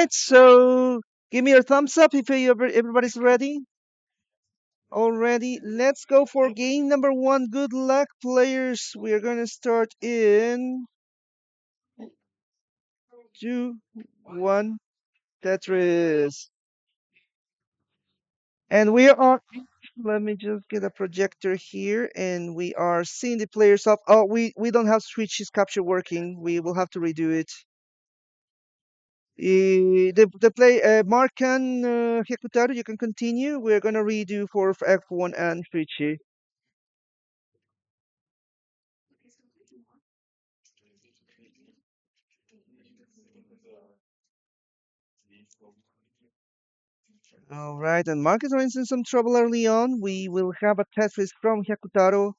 right, so give me your thumbs up if everybody's ready. Already, let's go for game number one. Good luck, players. We are gonna start in two, one, Tetris. And we are, let me just get a projector here, and we are seeing the players up. Oh, we don't have Shuichi's capture working. We will have to redo it. The play Marq and Hyakutaro, you can continue. We're gonna redo for F1 and Shuichi. All right, and Marq is running into some trouble early on. We will have a Tetris from Hyakutaro.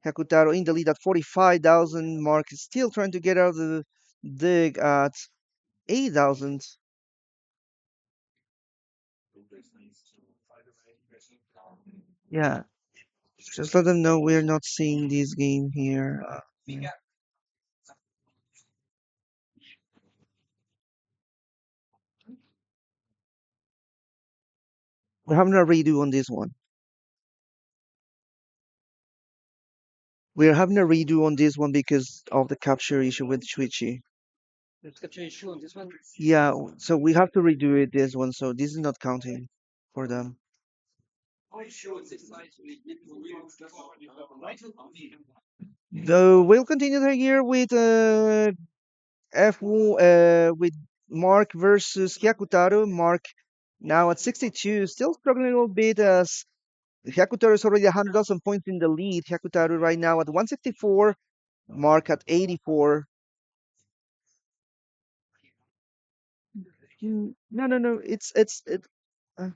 Hyakutaro in the lead at 45,000. Marq is still trying to get out of the dig at 8,000. Yeah, just let them know we're not seeing this game here. We're having a redo on this one. We're having a redo on this one because of the capture issue with Shuichi. Yeah, so we have to redo it this one, so this is not counting for them. Though we'll continue here with with Marq versus Hyakutaro. Marq now at 62, still struggling a little bit as Hyakutaro is already 100,000 points in the lead. Hyakutaro right now at 164, Marq at 84. No, no, no. Uh,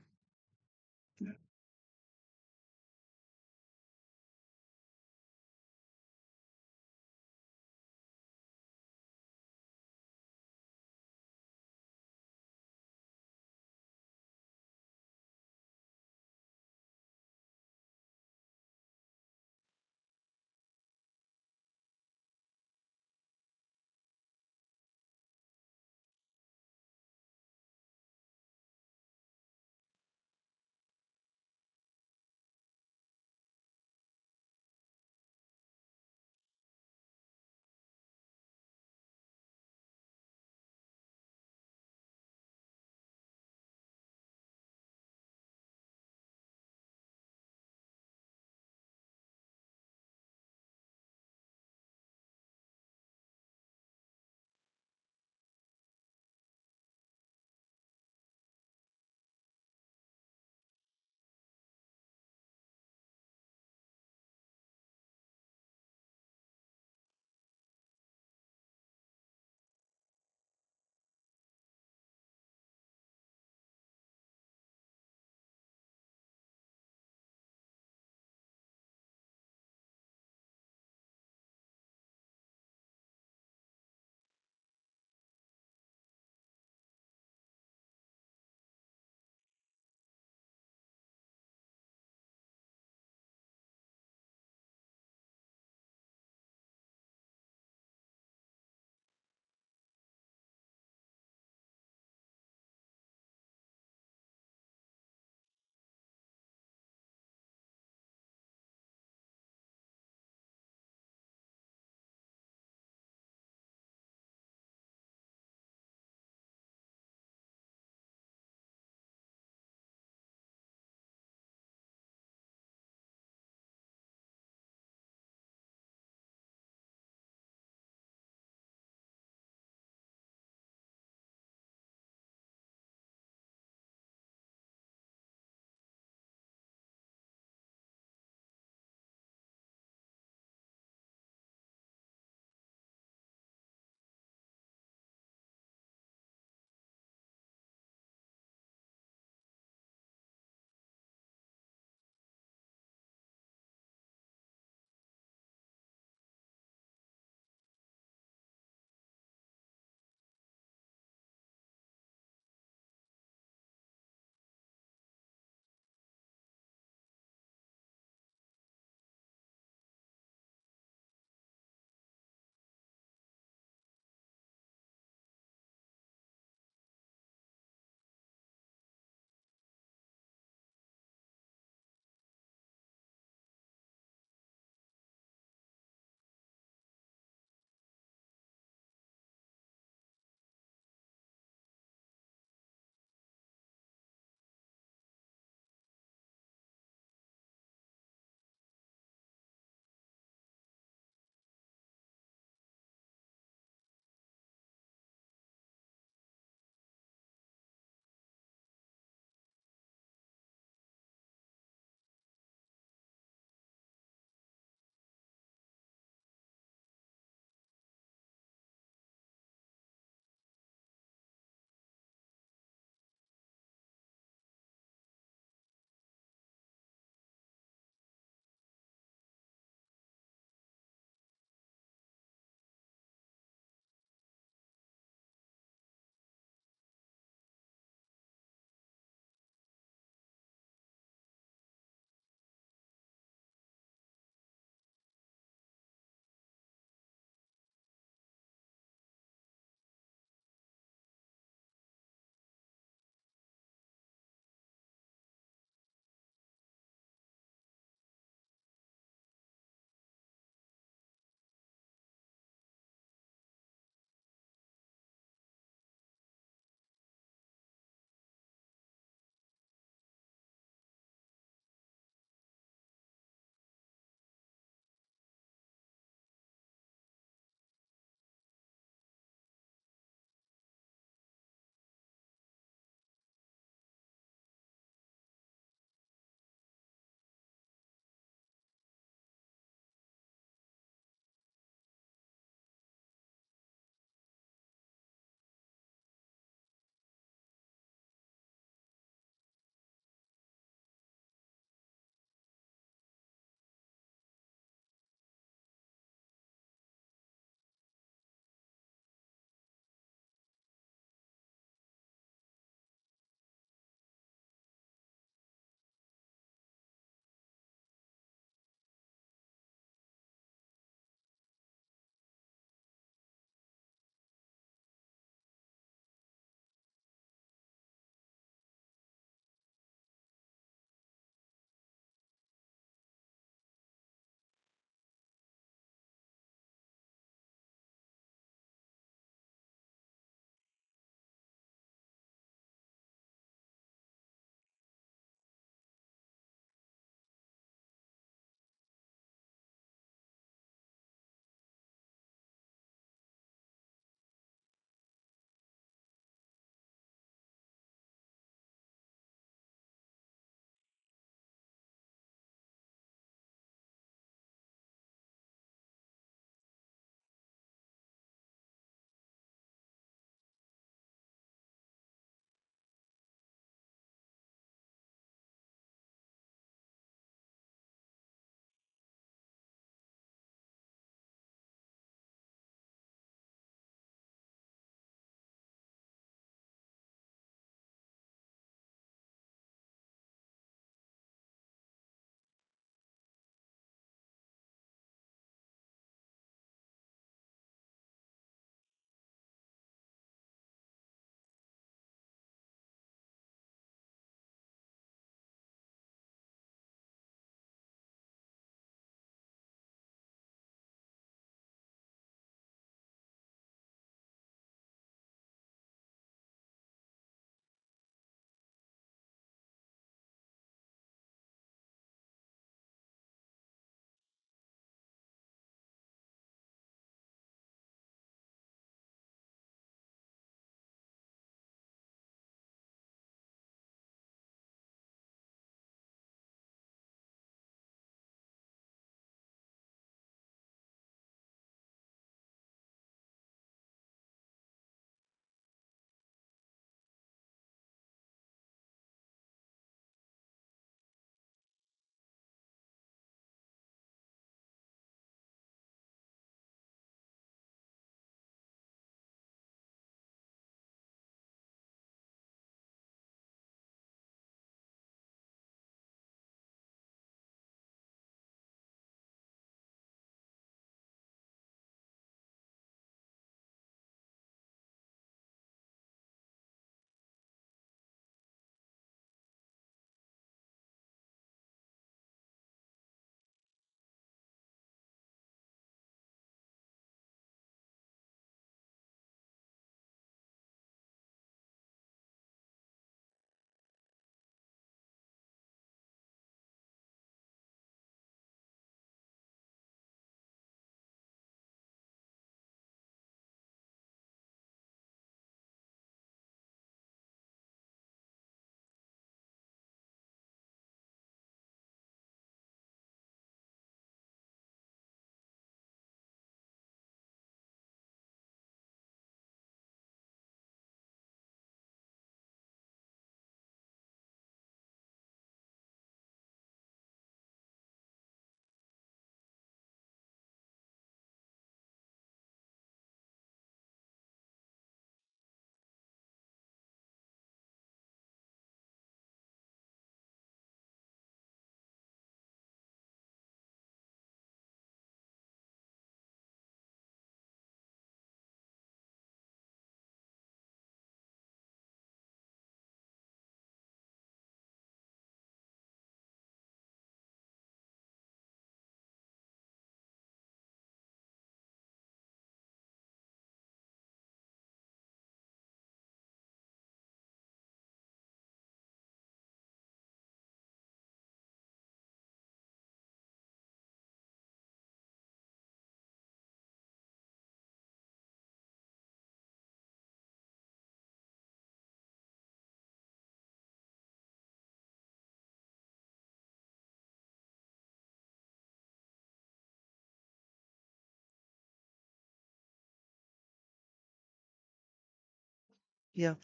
Yeah.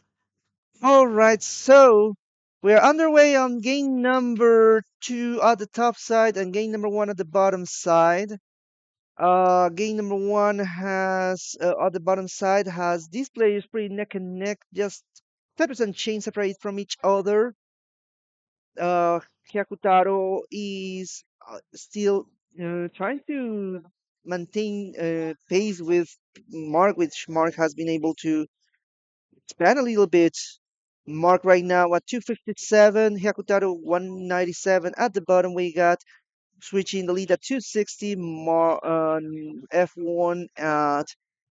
All right, so we're underway on game number two at the top side and game number one at the bottom side. Game number one has at the bottom side has these players pretty neck and neck, just 10% chain separate from each other. Uh, Hyakutaro is still trying to maintain pace with Marq, which Marq has been able to expand a little bit. Marq right now at 257, Hyakutaro 197. At the bottom, we got Shuichi in the lead at 260, F1 at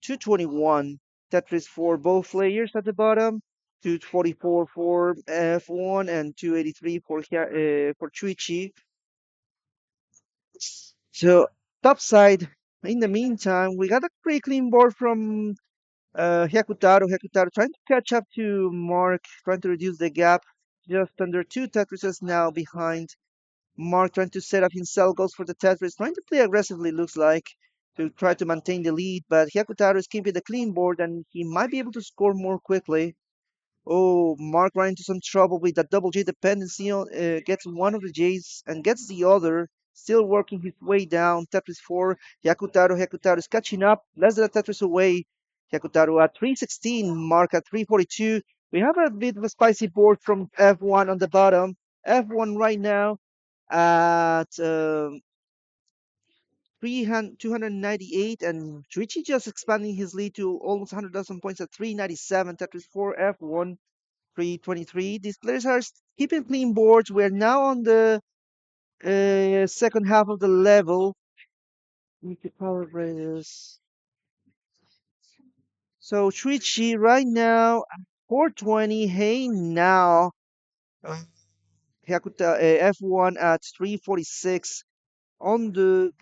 221. Tetris for both players at the bottom, 244 for F1 and 283 for Shuichi. So top side. In the meantime, we got a pretty clean board from Hyakutaro. Hyakutaro trying to catch up to Marq, trying to reduce the gap. Just under two Tetrises now behind. Marq trying to set up himself, goes for the Tetris, trying to play aggressively, looks like, to try to maintain the lead. But Hyakutaro is keeping the clean board and he might be able to score more quickly. Oh, Marq ran into some trouble with that double J dependency on, gets one of the J's and gets the other. Still working his way down. Tetris 4. Hyakutaro. Hyakutaro is catching up. Less than a Tetris away. Hyakutaro at 316. Marq at 342. We have a bit of a spicy board from F1 on the bottom. F1 right now at 298 and Shuichi just expanding his lead to almost 100,000 points at 397. Tetris 4 F1 323. These players are keeping clean boards. We're now on the second half of the level. Need to power raiders. So Shuichi right now 420. Hey now. Uh, F1 at 346. On the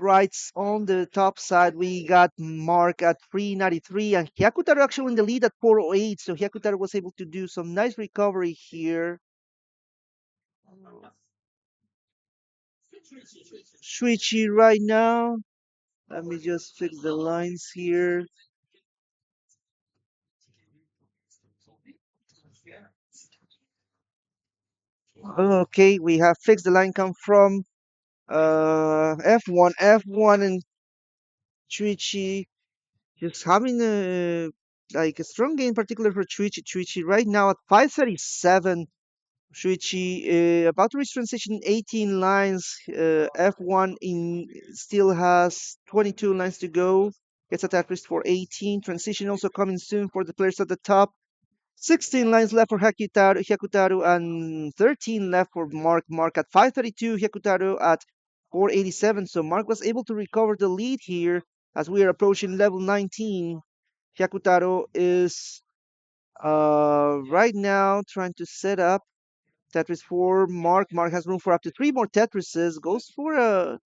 on the top side, we got Marq at 393 and Hyakutaro actually in the lead at 408. So Hyakutaro was able to do some nice recovery here. Shuichi right now. Let me just fix the lines here. Okay, we have fixed the line come from F1 and Shuichi just having a strong game, particular for Shuichi. Shuichi right now at 537. Shuichi about to reach transition 18 lines. F1 in still has 22 lines to go. Gets at risk for 18. Transition also coming soon for the players at the top. 16 lines left for Hyakutaro and 13 left for Marq. Marq at 532, Hyakutaro at 487. So Marq was able to recover the lead here as we are approaching level 19. Hyakutaro is right now trying to set up Tetris for Marq. Marq has room for up to three more Tetrises. Goes for a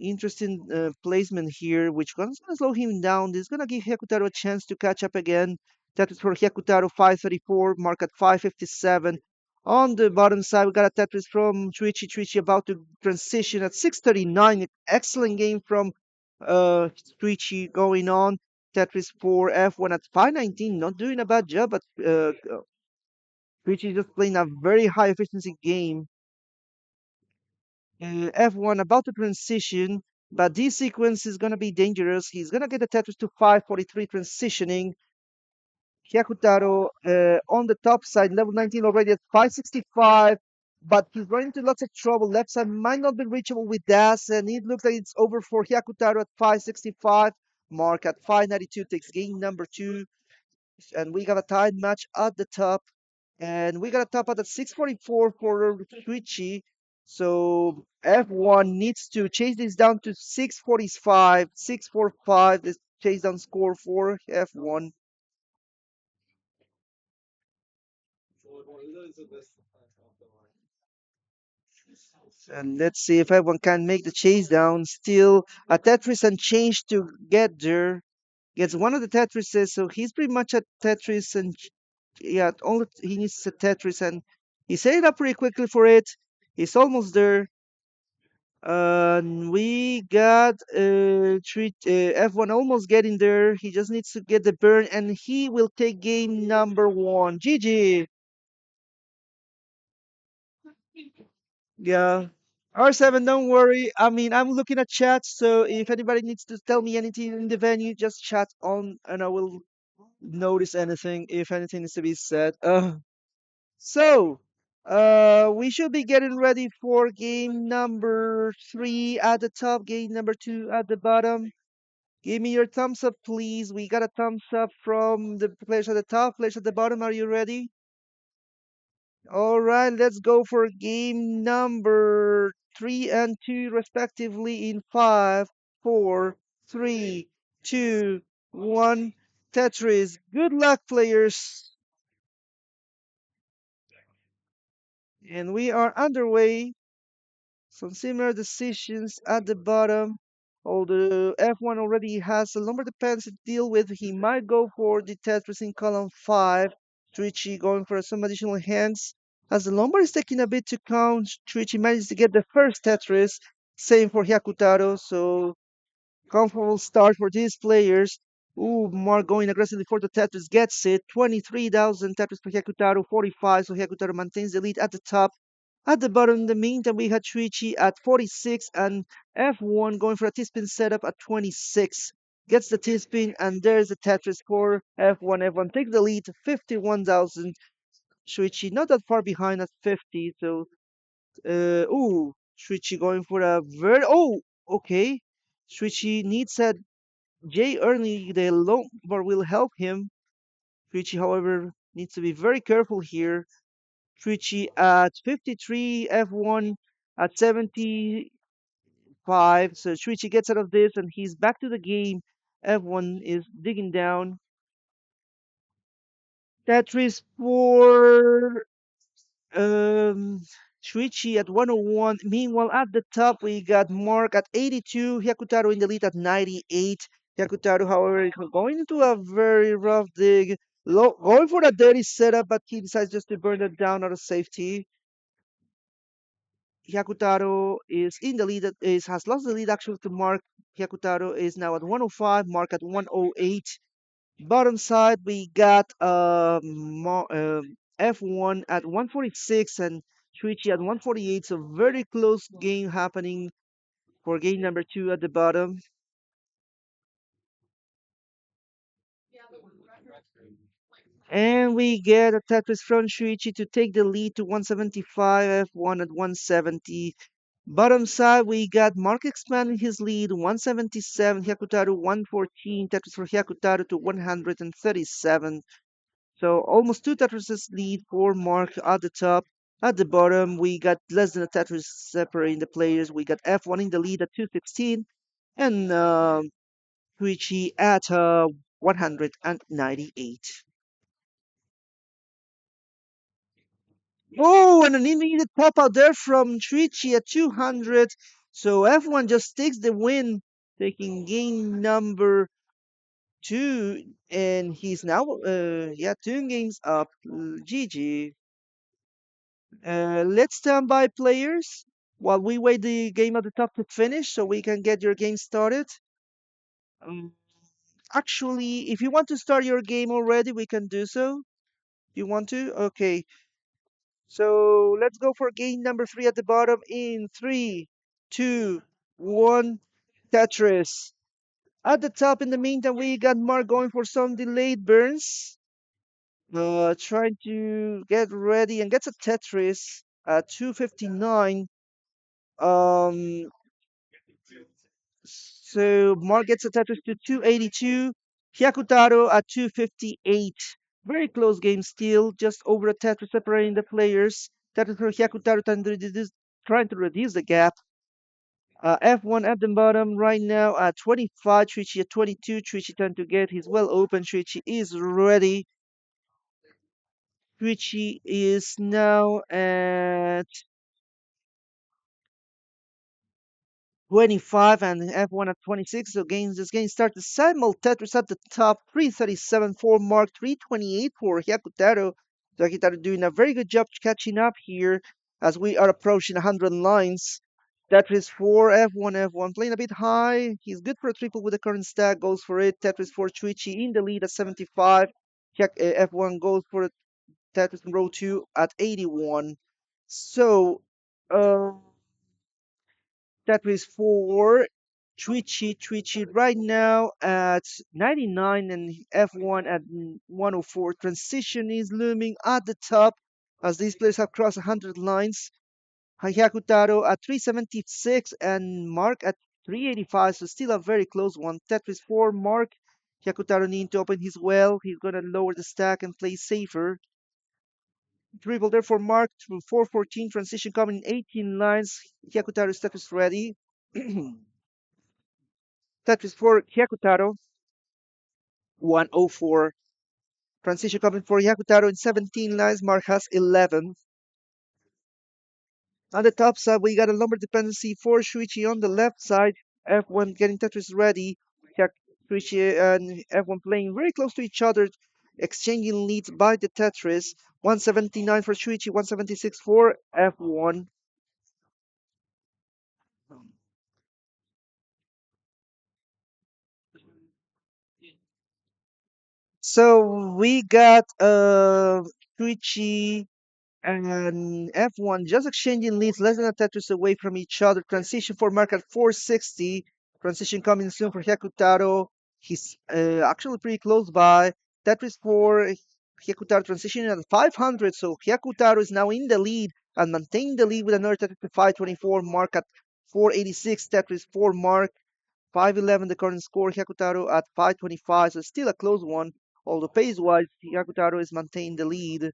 interesting placement here, which is going to slow him down. This is going to give Hyakutaro a chance to catch up again. Tetris for Hyakutaro 534, Marq at 557. On the bottom side, we got a Tetris from Shuichi. Shuichi about to transition at 639. Excellent game from Shuichi going on. Tetris for F1 at 519. Not doing a bad job, but Shuichi just playing a very high efficiency game. F1 about to transition, but this sequence is going to be dangerous. He's going to get the Tetris to 543 transitioning. Hyakutaro on the top side, level 19 already at 565, but he's running into lots of trouble. Left side might not be reachable with Das, and it looks like it's over for Hyakutaro at 565. Marq at 592 takes game number two, and we got a tied match at the top. And we got a top out at 644 for Shuichi. So F1 needs to chase this down to 645, 645. This chase down score for F1. And let's see if F1 can make the chase down. Still a Tetris and change to get there. Gets one of the Tetrises, so he's pretty much at Tetris and yeah, all he needs is a Tetris and he set it up pretty quickly for it. He's almost there. We got F1 almost getting there. He just needs to get the burn, and he will take game number one. GG. Yeah. R7, don't worry. I mean, I'm looking at chat, so if anybody needs to tell me anything in the venue, just chat on, and I will notice anything if anything is to be said. So, we should be getting ready for game number three at the top, game number two at the bottom. Give me your thumbs up, please. We got a thumbs up from the players at the top, players at the bottom. Are you ready? All right, let's go for game number three and two, respectively, in five, four, three, two, one. Tetris. Good luck, players. And we are underway. Some similar decisions at the bottom. Although F1 already has a number of depends to deal with, he might go for the Tetris in column 5. Shuichi going for some additional hands. As the Lombard is taking a bit to count, Shuichi manages to get the first Tetris. Same for Hyakutaro, so comfortable start for these players. Ooh, Marq going aggressively for the Tetris gets it. 23,000 Tetris for Hyakutaro, 45, so Hyakutaro maintains the lead at the top. At the bottom, in the meantime, we had Shuichi at 46 and F1 going for a T-spin setup at 26. Gets the T-spin, and there's the Tetris for F1. F1 takes the lead, 51,000. Shuichi not that far behind at 50, so, Shuichi going for a very, okay. Shuichi needs a J early, the lumbar will help him. Shuichi, however, needs to be very careful here. Shuichi at 53, F1 at 75. So Shuichi gets out of this and he's back to the game. F1 is digging down. Tetris for um, Shuichi at 101. Meanwhile, at the top, we got Marq at 82. Hyakutaro in the lead at 98. Hyakutaro, however, is going into a very rough dig. Going for a dirty setup, but he decides just to burn it down out of safety. Hyakutaro is in the lead, has lost the lead actually to Marq. Hyakutaro is now at 105, Marq at 108. Bottom side, we got F1 at 146 and Shuichi at 148. So very close game happening for game number two at the bottom. And we get a Tetris from Shuichi to take the lead to 175, F1 at 170. Bottom side, we got Marq expanding his lead, 177, Hyakutaro 114, Tetris for Hyakutaro to 137. So almost two Tetrises lead for Marq at the top. At the bottom, we got less than a Tetris separating the players. We got F1 in the lead at 216 and Shuichi at 198. Oh, and an immediate pop out there from Shuichi at 200. So F1 just takes the win, taking game number two, and he's now, two games up. GG. Let's stand by, players, while we wait the game at the top to finish so we can get your game started. Um, Actually, if you want to start your game already, we can do so. You want to? Okay. So let's go for game number three at the bottom in three, two, one. Tetris. At the top, in the meantime, we got Marq going for some delayed burns. Trying to get ready and gets a Tetris at 259. Um, so Marq gets a Tetris to 282. Hyakutaro at 258. Very close game still, just over a Tetris separating the players. Tetris for Hyakutaro trying to reduce the gap. F1 at the bottom right now at 25. Shuichi at 22. Shuichi trying to get his well open. Shuichi is ready. Shuichi is now at 25 and F1 at 26. So this game starts Simul Tetris at the top, 337 for Marq, 328 for Hyakutaro. So Hyakutaro doing a very good job catching up here as we are approaching 100 lines. Tetris 4, F1, F1, playing a bit high. He's good for a triple with the current stack, goes for it. Tetris 4, Shuichi in the lead at 75. F1 goes for it. Tetris in row 2 at 81. So, uh, Tetris 4, Shuichi right now at 99 and F1 at 104. Transition is looming at the top as these players have crossed 100 lines. Hyakutaro at 376 and Marq at 385, so still a very close one. Tetris 4, Marq. Hyakutaro needing to open his well. He's going to lower the stack and play safer. Dribble there for Marq to 414, transition coming in 18 lines. Hyakutaro's Tetris ready. Tetris for Hyakutaro, 104. Transition coming for Hyakutaro in 17 lines. Marq has 11. On the top side, we got a lumber dependency for Shuichi on the left side. F1 getting Tetris ready. Shuichi and F1 playing very close to each other, exchanging leads by the Tetris. 179 for Shuichi, 176 for F1. So we got Shuichi and F1 just exchanging leads, less than a Tetris away from each other. Transition for Marq at 460. Transition coming soon for Hyakutaro. He's actually pretty close by. Tetris for Hyakutaro transition at 500. So Hyakutaro is now in the lead and maintaining the lead with another Tetris at 524. Marq at 486. Tetris for Marq. 511 the current score. Hyakutaro at 525. So still a close one. Although pace-wise, Hyakutaro is maintaining the lead.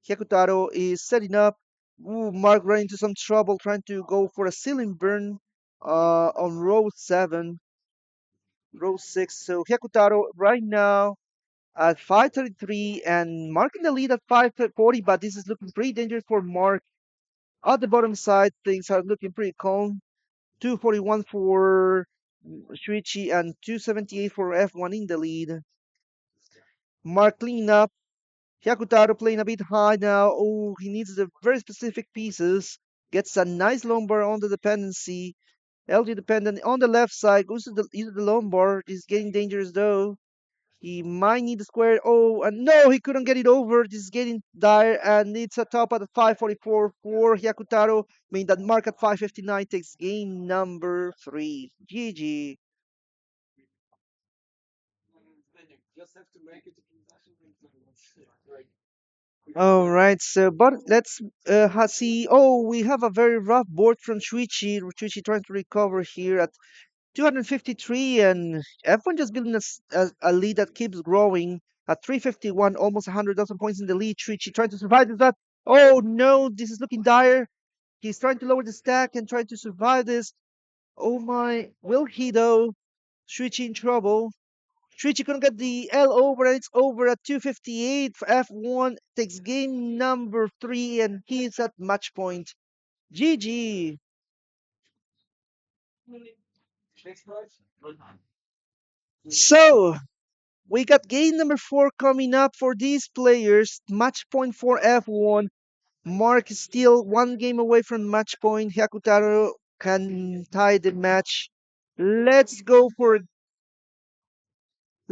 Hyakutaro is setting up. Ooh, Marq ran into some trouble trying to go for a ceiling burn on row 7, row 6. So Hyakutaro right now at 533 and Marq in the lead at 540, but this is looking pretty dangerous for Marq. At the bottom side, things are looking pretty calm. 241 for Shuichi and 278 for F1 in the lead. Marq cleaning up. Hyakutaro playing a bit high now. Oh, he needs the very specific pieces. Gets a nice lumbar on the dependency. LG dependent on the left side. Goes to uses the lumbar. Is getting dangerous though. He might need the square. Oh, and no, he couldn't get it over. This is getting dire, and it's a top at 544 for Hyakutaro. Meaning that Marq at 559 takes game number 3. GG. All right, so but let's see. Oh, we have a very rough board from Shuichi. Shuichi trying to recover here at 253, and F1 just building a lead that keeps growing at 351, almost 100,000 points in the lead. Shuichi trying to survive that. Oh no, this is looking dire. He's trying to lower the stack and trying to survive this. Oh my, will he though? Shuichi in trouble. Shuichi couldn't get the L over, and it's over at 258 for F1. Takes game number 3, and he's at match point. GG. So, we got game number 4 coming up for these players. Match point for F1. Marq is still one game away from match point. Hyakutaro can tie the match. Let's go for it.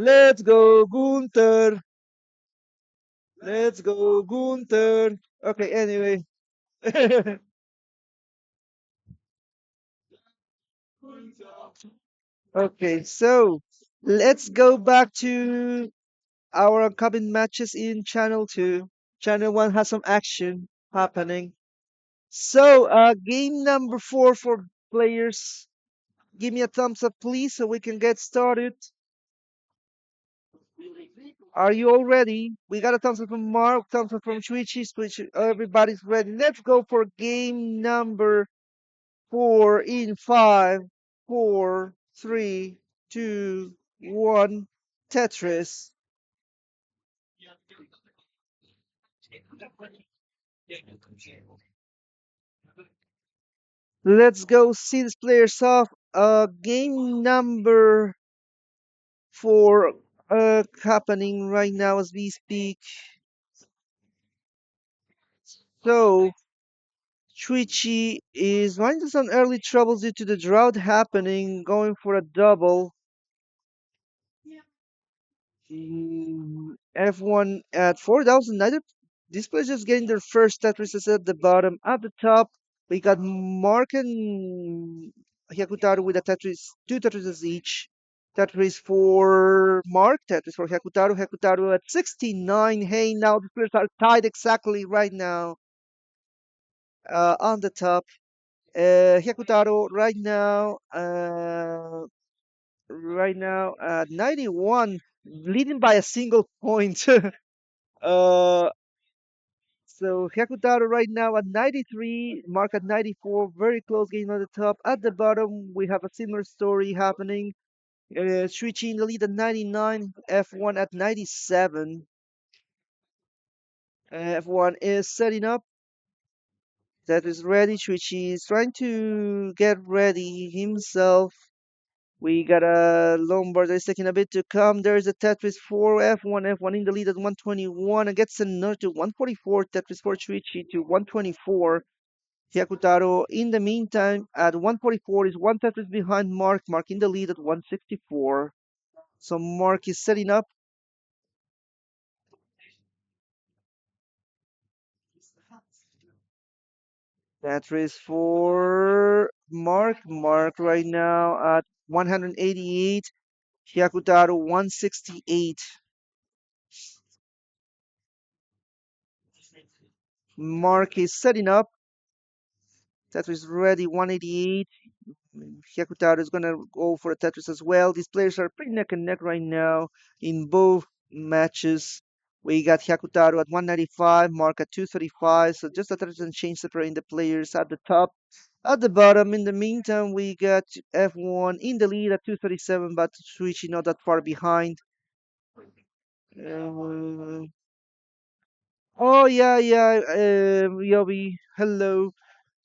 Let's go, Gunter. Let's go, Gunter. Okay, anyway. Okay, so let's go back to our upcoming matches in Channel 2. Channel 1 has some action happening. So, game number 4 for players. Give me a thumbs up, please, so we can get started. Are you all ready? We got a thumbs up from Marq, thumbs up from Shuichi, everybody's ready. Let's go for game number 4 in 5, 4, 3, 2, 1. Tetris. Let's go see these players off. Game number 4 happening right now as we speak. So Shuichi is running into some early troubles due to the drought happening, going for a double. F1 at 4,000. Neither these players just getting their first Tetris at the bottom. At the top, we got Mark and Hyakutaro with a Tetris, two Tetrises each. Tetris for Mark, Tetris for Hyakutaro. Hyakutaro at 69. Hey, now the players are tied exactly right now on the top. Hyakutaro right now at 91, leading by a single point. uh, so Hyakutaro right now at 93, Mark at 94, very close game on the top. At the bottom, we have a similar story happening. Shuichi in the lead at 99, F1 at 97. F1 is setting up. That is ready. Shuichi is trying to get ready himself. We got a Lombard that's taking a bit to come. There's a Tetris 4, F1, F1 in the lead at 121. And gets another to 144. Tetris 4 Shuichi to 124. Hyakutaro in the meantime at 144 is one Tetris behind Mark. Mark in the lead at 164. So Mark is setting up. Tetris for Mark. Mark right now at 188. Hyakutaro 168. Mark is setting up. Tetris ready 188. Hyakutaro is gonna go for a Tetris as well. These players are pretty neck and neck right now in both matches. We got Hyakutaro at 195, Mark at 235. So just a Tetris and change separating the players at the top. At the bottom, in the meantime, we got F1 in the lead at 237, but Shuichi not that far behind. Uh, oh yeah, yeah, Yobi, hello.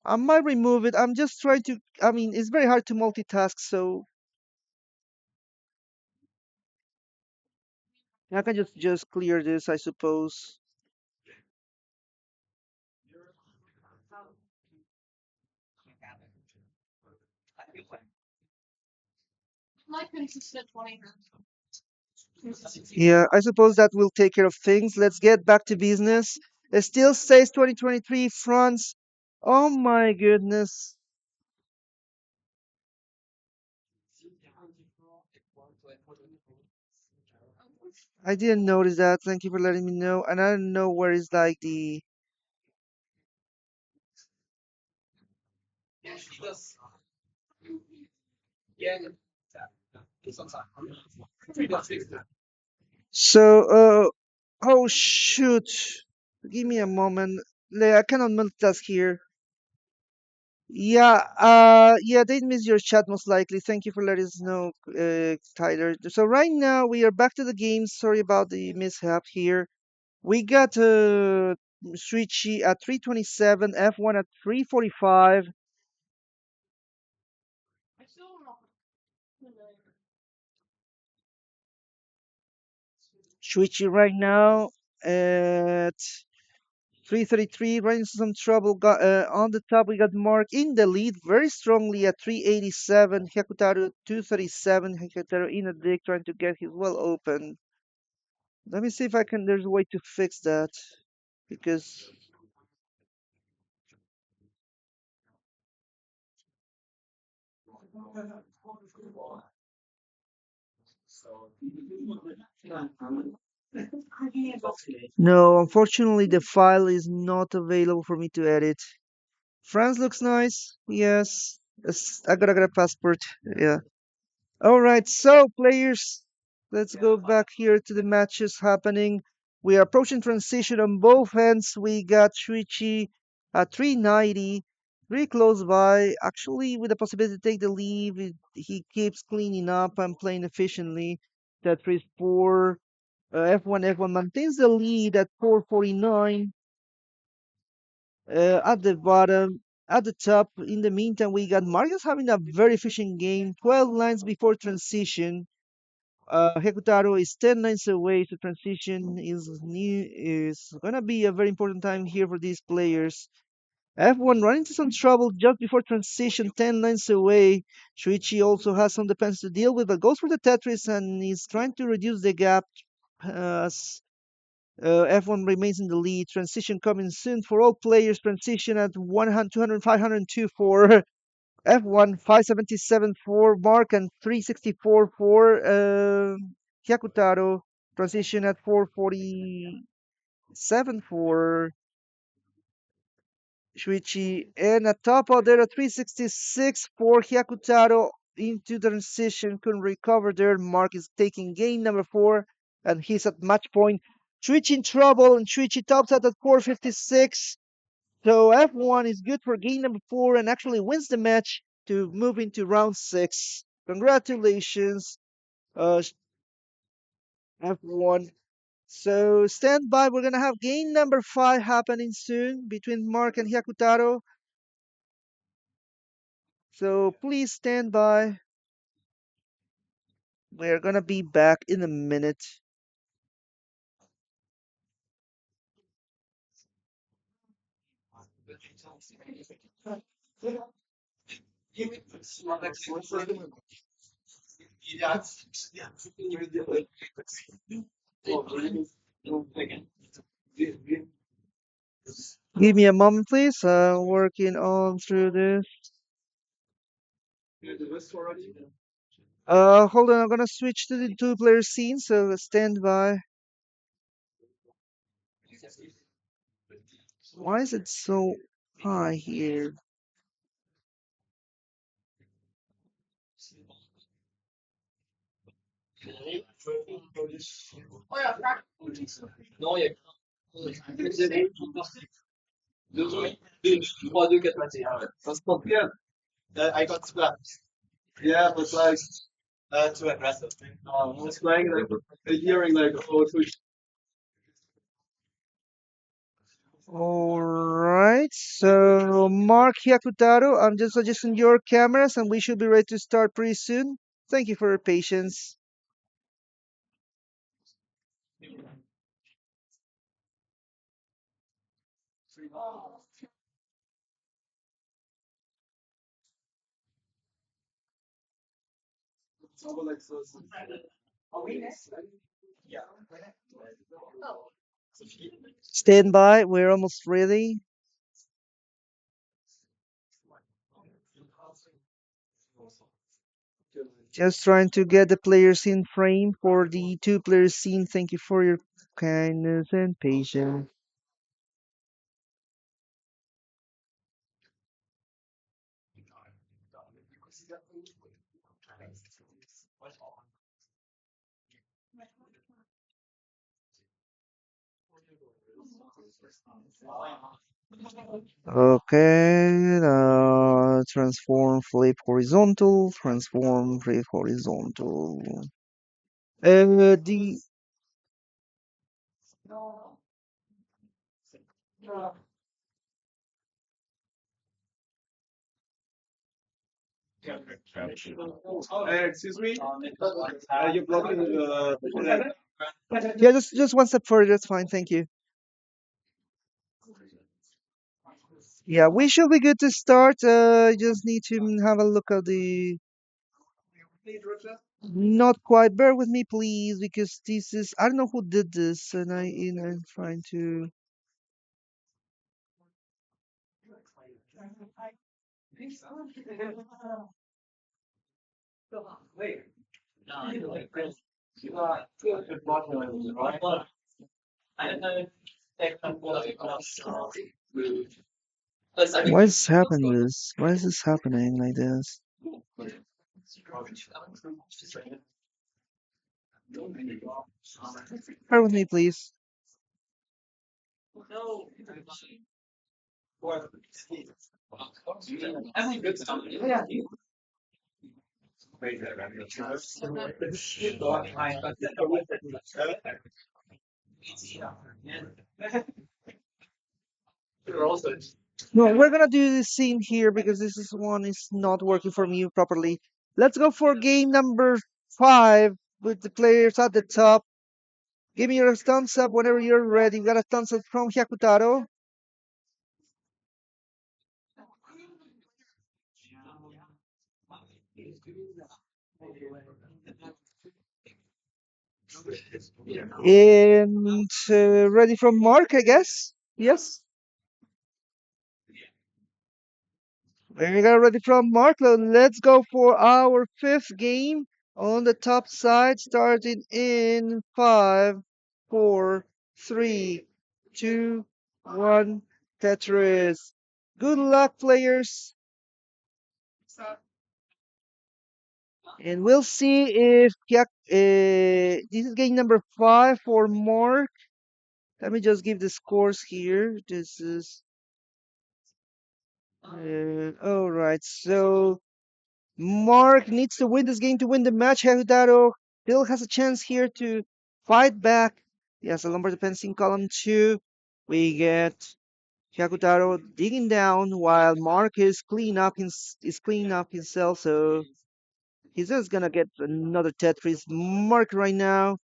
I might remove it. I'm just trying to. I mean, it's very hard to multitask, so I can just clear this, I suppose. Yeah, I suppose that will take care of things. Let's get back to business. It still says 2023 France. Oh my goodness. I didn't notice that. Thank you for letting me know. And I don't know where is like the. So, oh shoot. Give me a moment. I cannot multitask here. Yeah, they missed your chat most likely. Thank you for letting us know, Tyler. So right now we are back to the game. Sorry about the mishap here. We got Shuichi at 327, F1 at 345. Shuichi right now at 333, running into some trouble. On the top, we got Mark in the lead very strongly at 387. Hyakutaro 237. Hyakutaro in a dig trying to get his well open. Let me see if I can. There's a way to fix that because no, unfortunately, the file is not available for me to edit. France looks nice. Yes, I gotta get a passport. Yeah. All right, so players, let's go back here to the matches happening. We are approaching transition on both ends. We got Shuichi at 390, very close by. Actually, with the possibility to take the lead, he keeps cleaning up and playing efficiently. That 4 F1 maintains the lead at 449. At the bottom, at the top, in the meantime, we got Marcus having a very efficient game, 12 lines before transition. Hyakutaro is 10 lines away, so transition is gonna be a very important time here for these players. F1 run into some trouble just before transition, 10 lines away. Shuichi also has some defense to deal with, but goes for the Tetris and is trying to reduce the gap as F1 remains in the lead. Transition coming soon for all players. Transition at 100, 200, 502 for F1, 577 for Marq, and 364 for Hyakutaro. Transition at 447 for Shuichi, and at top of there, a 366 for Hyakutaro into the transition, couldn't recover there. Marq is taking game number 4, and he's at match point. Shuichi in trouble, and Shuichi tops out at 456. So F1 is good for game number 4 and actually wins the match to move into round 6. Congratulations, F1. So stand by, we're gonna have game number 5 happening soon between Marq and Hyakutaro. So please stand by. We're gonna be back in a minute. Give me a moment, please. Working on through this. Hold on. I'm gonna switch to the two-player scene. So stand by. Why is it so high here? All right. So Marq Hyakutaro, I'm just adjusting your cameras, and we should be ready to start pretty soon. Thank you for your patience. Stand by. We're almost ready. Just trying to get the players in frame for the two-player scene. Thank you for your kindness and patience. Okay, transform, flip horizontal, transform, flip horizontal. The yeah, just one step further. That's fine. Thank you. Yeah, we should be good to start. Just need to have a look at the. Not quite. Bear with me, please, because this is. I don't know who did this, and I'm trying to. Why is happening this? Why is this happening like this? Bear with me, please. No, we're gonna do this scene here because this is one is not working for me properly. Let's go for game number 5 with the players at the top. Give me your thumbs up whenever you're ready. We got a thumbs up from Hyakutaro. And ready from Mark, I guess. Yes. We got ready from Mark. Let's go for our fifth game on the top side, starting in five, four, three, two, one. Tetris. Good luck, players. And we'll see if this is game number five for Mark. Let me just give the scores here. This is all right. So Mark needs to win this game to win the match. Hyakutaro still has a chance here to fight back. Yes, a lumber defense in column two. We get Hyakutaro digging down while Mark is cleaning up himself. So he's just gonna get another Tetris. Mark right now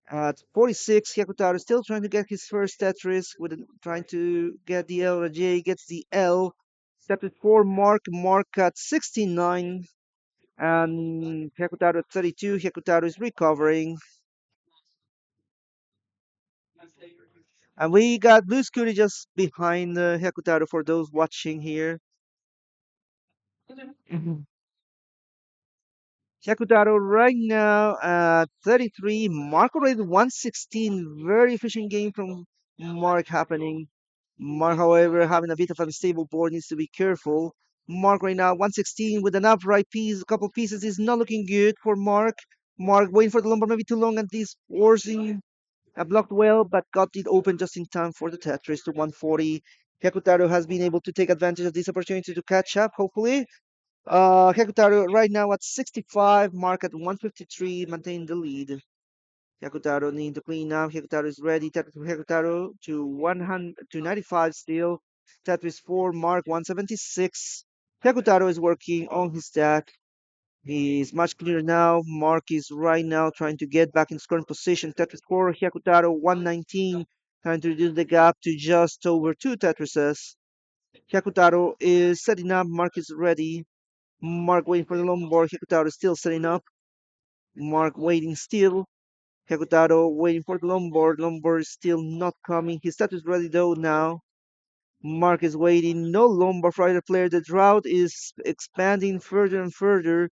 at 46. Hyakutaro still trying to get his first Tetris trying to get the L. Rajay gets the L. Tetris for Mark. Mark at 69. And Hyakutaro at 32. Hyakutaro is recovering. And we got Blue Scooty just behind Hyakutaro for those watching here. Mhm. Hyakutaro right now at 33. Mark already 116. Very efficient game from Mark happening. Mark, however, having a bit of unstable board needs to be careful. Mark right now 116 with an upright piece, a couple pieces is not looking good for Mark. Mark waiting for the lumber maybe too long and this forcing blocked well, but got it open just in time for the Tetris to 140. Hyakutaro has been able to take advantage of this opportunity to catch up, hopefully. Hyakutaro right now at 65, Mark at 153, maintain the lead. Hyakutaro need to clean up. Hyakutaro is ready. Tetris for Hyakutaro to 100 to 95 still. Tetris 4, Mark 176. Hyakutaro is working on his stack. He's much clearer now. Mark is right now trying to get back in scoring position. Tetris 4, Hyakutaro 119, trying to reduce the gap to just over two Tetrises. Hyakutaro is setting up. Mark is ready. Mark waiting for the Lombard. Hyakutaro is still setting up. Mark waiting still. Hyakutaro waiting for the Lombard. Lombard is still not coming. His status ready though now. Mark is waiting. No Lombard for either player. The drought is expanding further and further.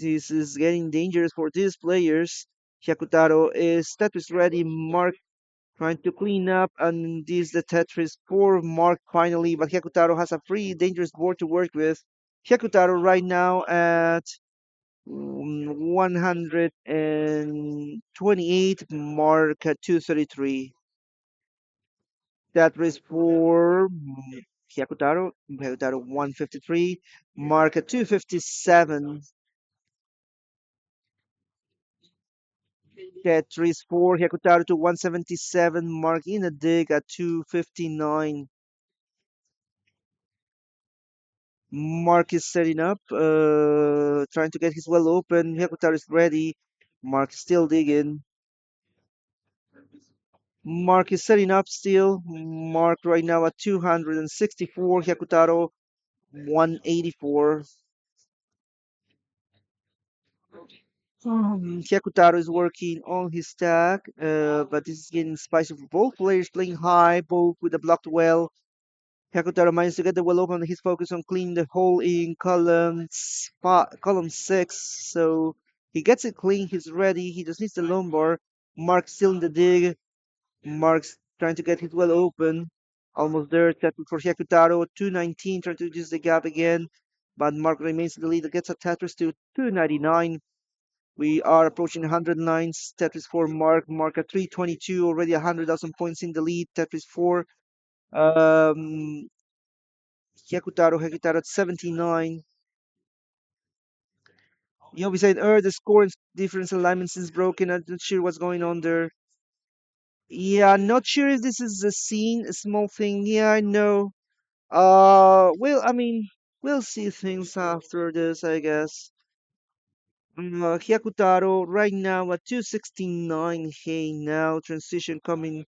This is getting dangerous for these players. Hyakutaro is Tetris ready. Mark trying to clean up, and this is the Tetris for Mark finally. But Hyakutaro has a pretty dangerous board to work with. Hyakutaro right now at 128, Mark at 233. Tetris for Hyakutaro. Hyakutaro 153, Mark at 257. Tetris 4, Hyakutaro to 177, Mark in a dig at 259. Mark is setting up, trying to get his well open. Hyakutaro is ready. Mark is still digging. Mark is setting up still. Mark right now at 264. Hyakutaro 184. Hyakutaro is working on his stack, but this is getting spicy for both players playing high, both with a blocked well. Hyakutaro managed to get the well open. He's focused on cleaning the hole in column six. So he gets it clean. He's ready. He just needs the lumbar. Mark's still in the dig. Mark's trying to get his well open. Almost there. Tackle for Hyakutaro. 219, trying to reduce the gap again. But Mark remains in the lead. Gets a Tetris to 299. We are approaching 100 lines. Tetris for Mark. Mark at 322. Already 100,000 points in the lead. Tetris 4. Um, Hyakutaro at 79. Beside the score and difference alignment is broken. I'm not sure what's going on there. Yeah, not sure if this is a scene, a small thing. Yeah, I know. Well, I mean, we'll see things after this, I guess. Hyakutaro right now at 269. Hey, now transition coming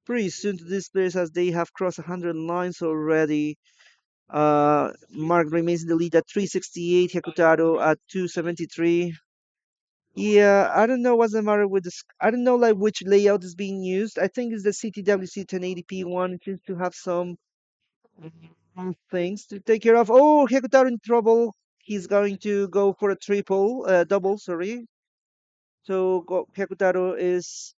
pretty soon to this place as they have crossed 100 lines already. Mark remains in the lead at 368. Hyakutaro at 273. Yeah, I don't know what's the matter with this. I don't know like which layout is being used. I think it's the CTWC 1080p one. It seems to have some things to take care of. Oh, Hyakutaro in trouble. He's going to go for a double, sorry. So Hyakutaro is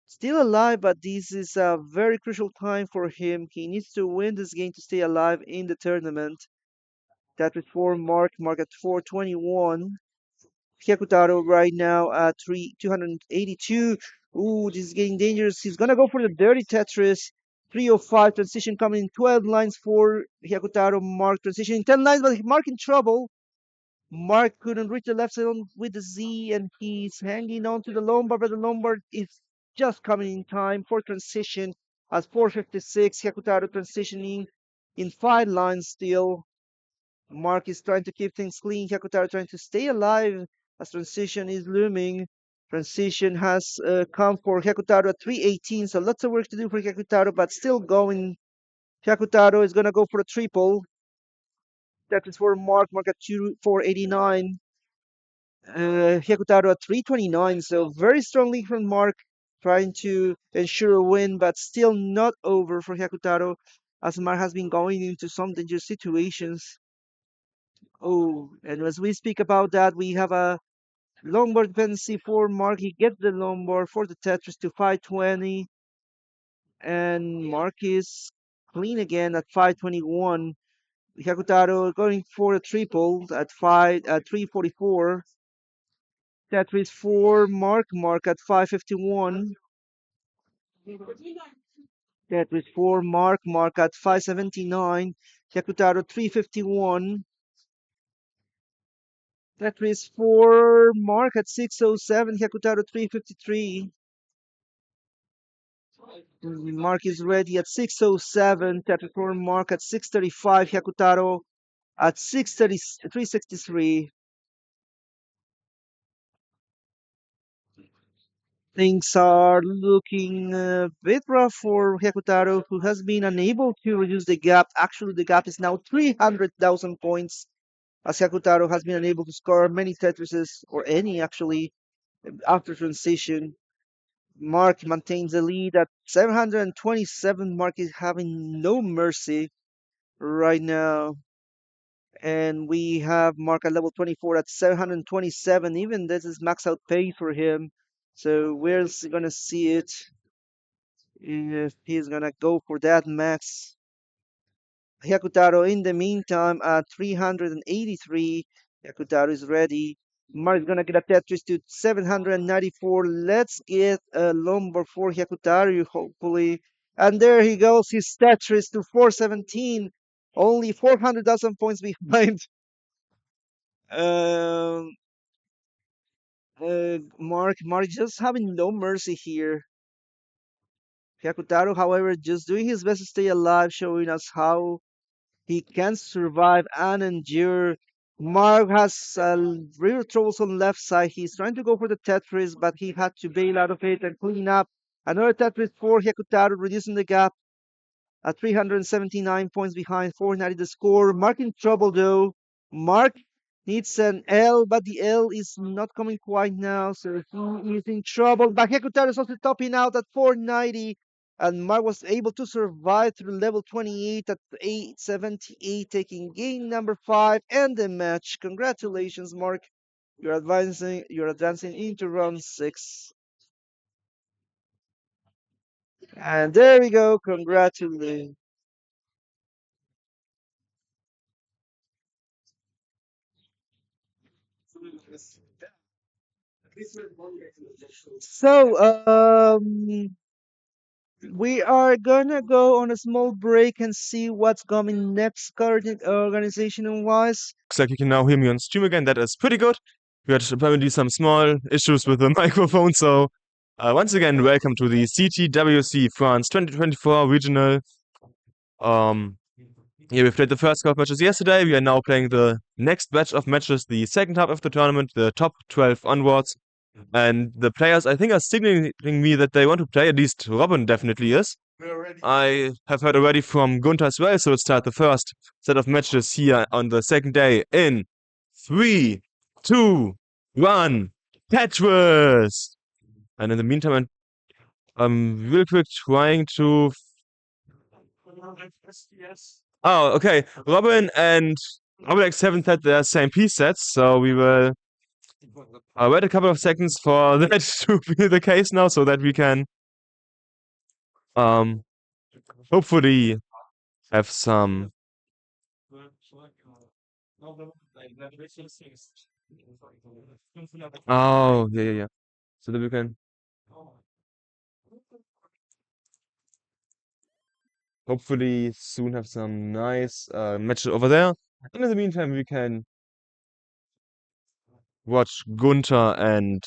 still alive, but this is a very crucial time for him. He needs to win this game to stay alive in the tournament. That is for Marq at 421. Hyakutaro right now at 282. Ooh, this is getting dangerous. He's gonna go for the dirty Tetris. 305 transition coming in 12 lines for Hyakutaro. Marq transition in 10 lines, but Marq in trouble. Marq couldn't reach the left side with the Z, and he's hanging on to the Lombard, but the Lombard is just coming in time for transition at 456. Hyakutaro transitioning in 5 lines still. Marq is trying to keep things clean. Hyakutaro trying to stay alive as transition is looming. Transition has come for Hyakutaro at 318, so lots of work to do for Hyakutaro, but still going. Hyakutaro is going to go for a triple. That is for Marq at 489. Hyakutaro at 329, so very strong lead from Marq, trying to ensure a win, but still not over for Hyakutaro, as Marq has been going into some dangerous situations. Oh, and as we speak about that, we have a Lombard dependency for Marq. He gets the Lombard for the Tetris to 520, and Marq is clean again at 521. Hyakutaro going for a triple at 344. Tetris for Marq at 551. Tetris for Marq at 579. Hyakutaro 351. Tetris for Marq at 607. Hyakutaro 353. Marq is ready at 607. Tetris for Marq at 635. Hyakutaro at 630, 363. Things are looking a bit rough for Hyakutaro, who has been unable to reduce the gap. Actually, the gap is now 300,000 points, as Hyakutaro has been unable to score many Tetrises, or any actually, after transition. Marq maintains the lead at 727. Marq is having no mercy right now. And we have Marq at level 24 at 727. Even this is max out pay for him. So we're gonna see it if he's gonna go for that max. Hyakutaro in the meantime at 383. Hyakutaro is ready. Marq is gonna get a Tetris to 794. Let's get a Lombard for Hyakutaro, hopefully. And there he goes, his Tetris to 417. Only 400,000 points behind. Um, Marq just having no mercy here. Hyakutaro, however, just doing his best to stay alive, showing us how he can survive and endure. Marq has real troubles on left side. He's trying to go for the Tetris, but he had to bail out of it and clean up. Another Tetris for Hyakutaro, reducing the gap at 379 points behind, 490 the score. Marq in trouble though. Marq needs an L, but the L is not coming quite now, so he is in trouble. But Hyakutaro is also topping out at 490, and Marq was able to survive through level 28 at 878, taking game number 5 and the match. Congratulations, Marq. You're advancing into round 6. And there we go. Congratulations. So, we are gonna go on a small break and see what's coming next, current organizational wise. Looks like you can now hear me on stream again. That is pretty good. We had apparently some small issues with the microphone, so once again, welcome to the CTWC France 2024 Regional. Um, yeah, we played the first couple matches yesterday. We are now playing the next batch of matches, the second half of the tournament, the top 12 onwards. And the players, I think, are signaling me that they want to play. At least Robin definitely is. I have heard already from Gunter as well, so let's start the first set of matches here on the second day in 3, 2, 1, Tetris! And in the meantime, I'm real quick trying to. Oh, okay. Robin and Obelex haven't had their same piece sets, so we will wait a couple of seconds for that to be the case now, so that we can um hopefully have some. Oh, yeah, yeah, yeah. So that we can hopefully soon have some nice matches over there. And in the meantime, we can watch Gunter and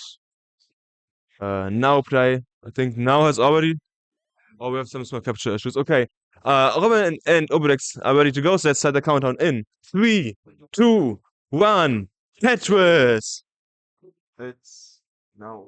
Now play. I think Now has already. Oh, we have some small capture issues. Okay. Robin and Obelex are ready to go, so let's start the countdown in 3, 2, 1. Tetris! It's now.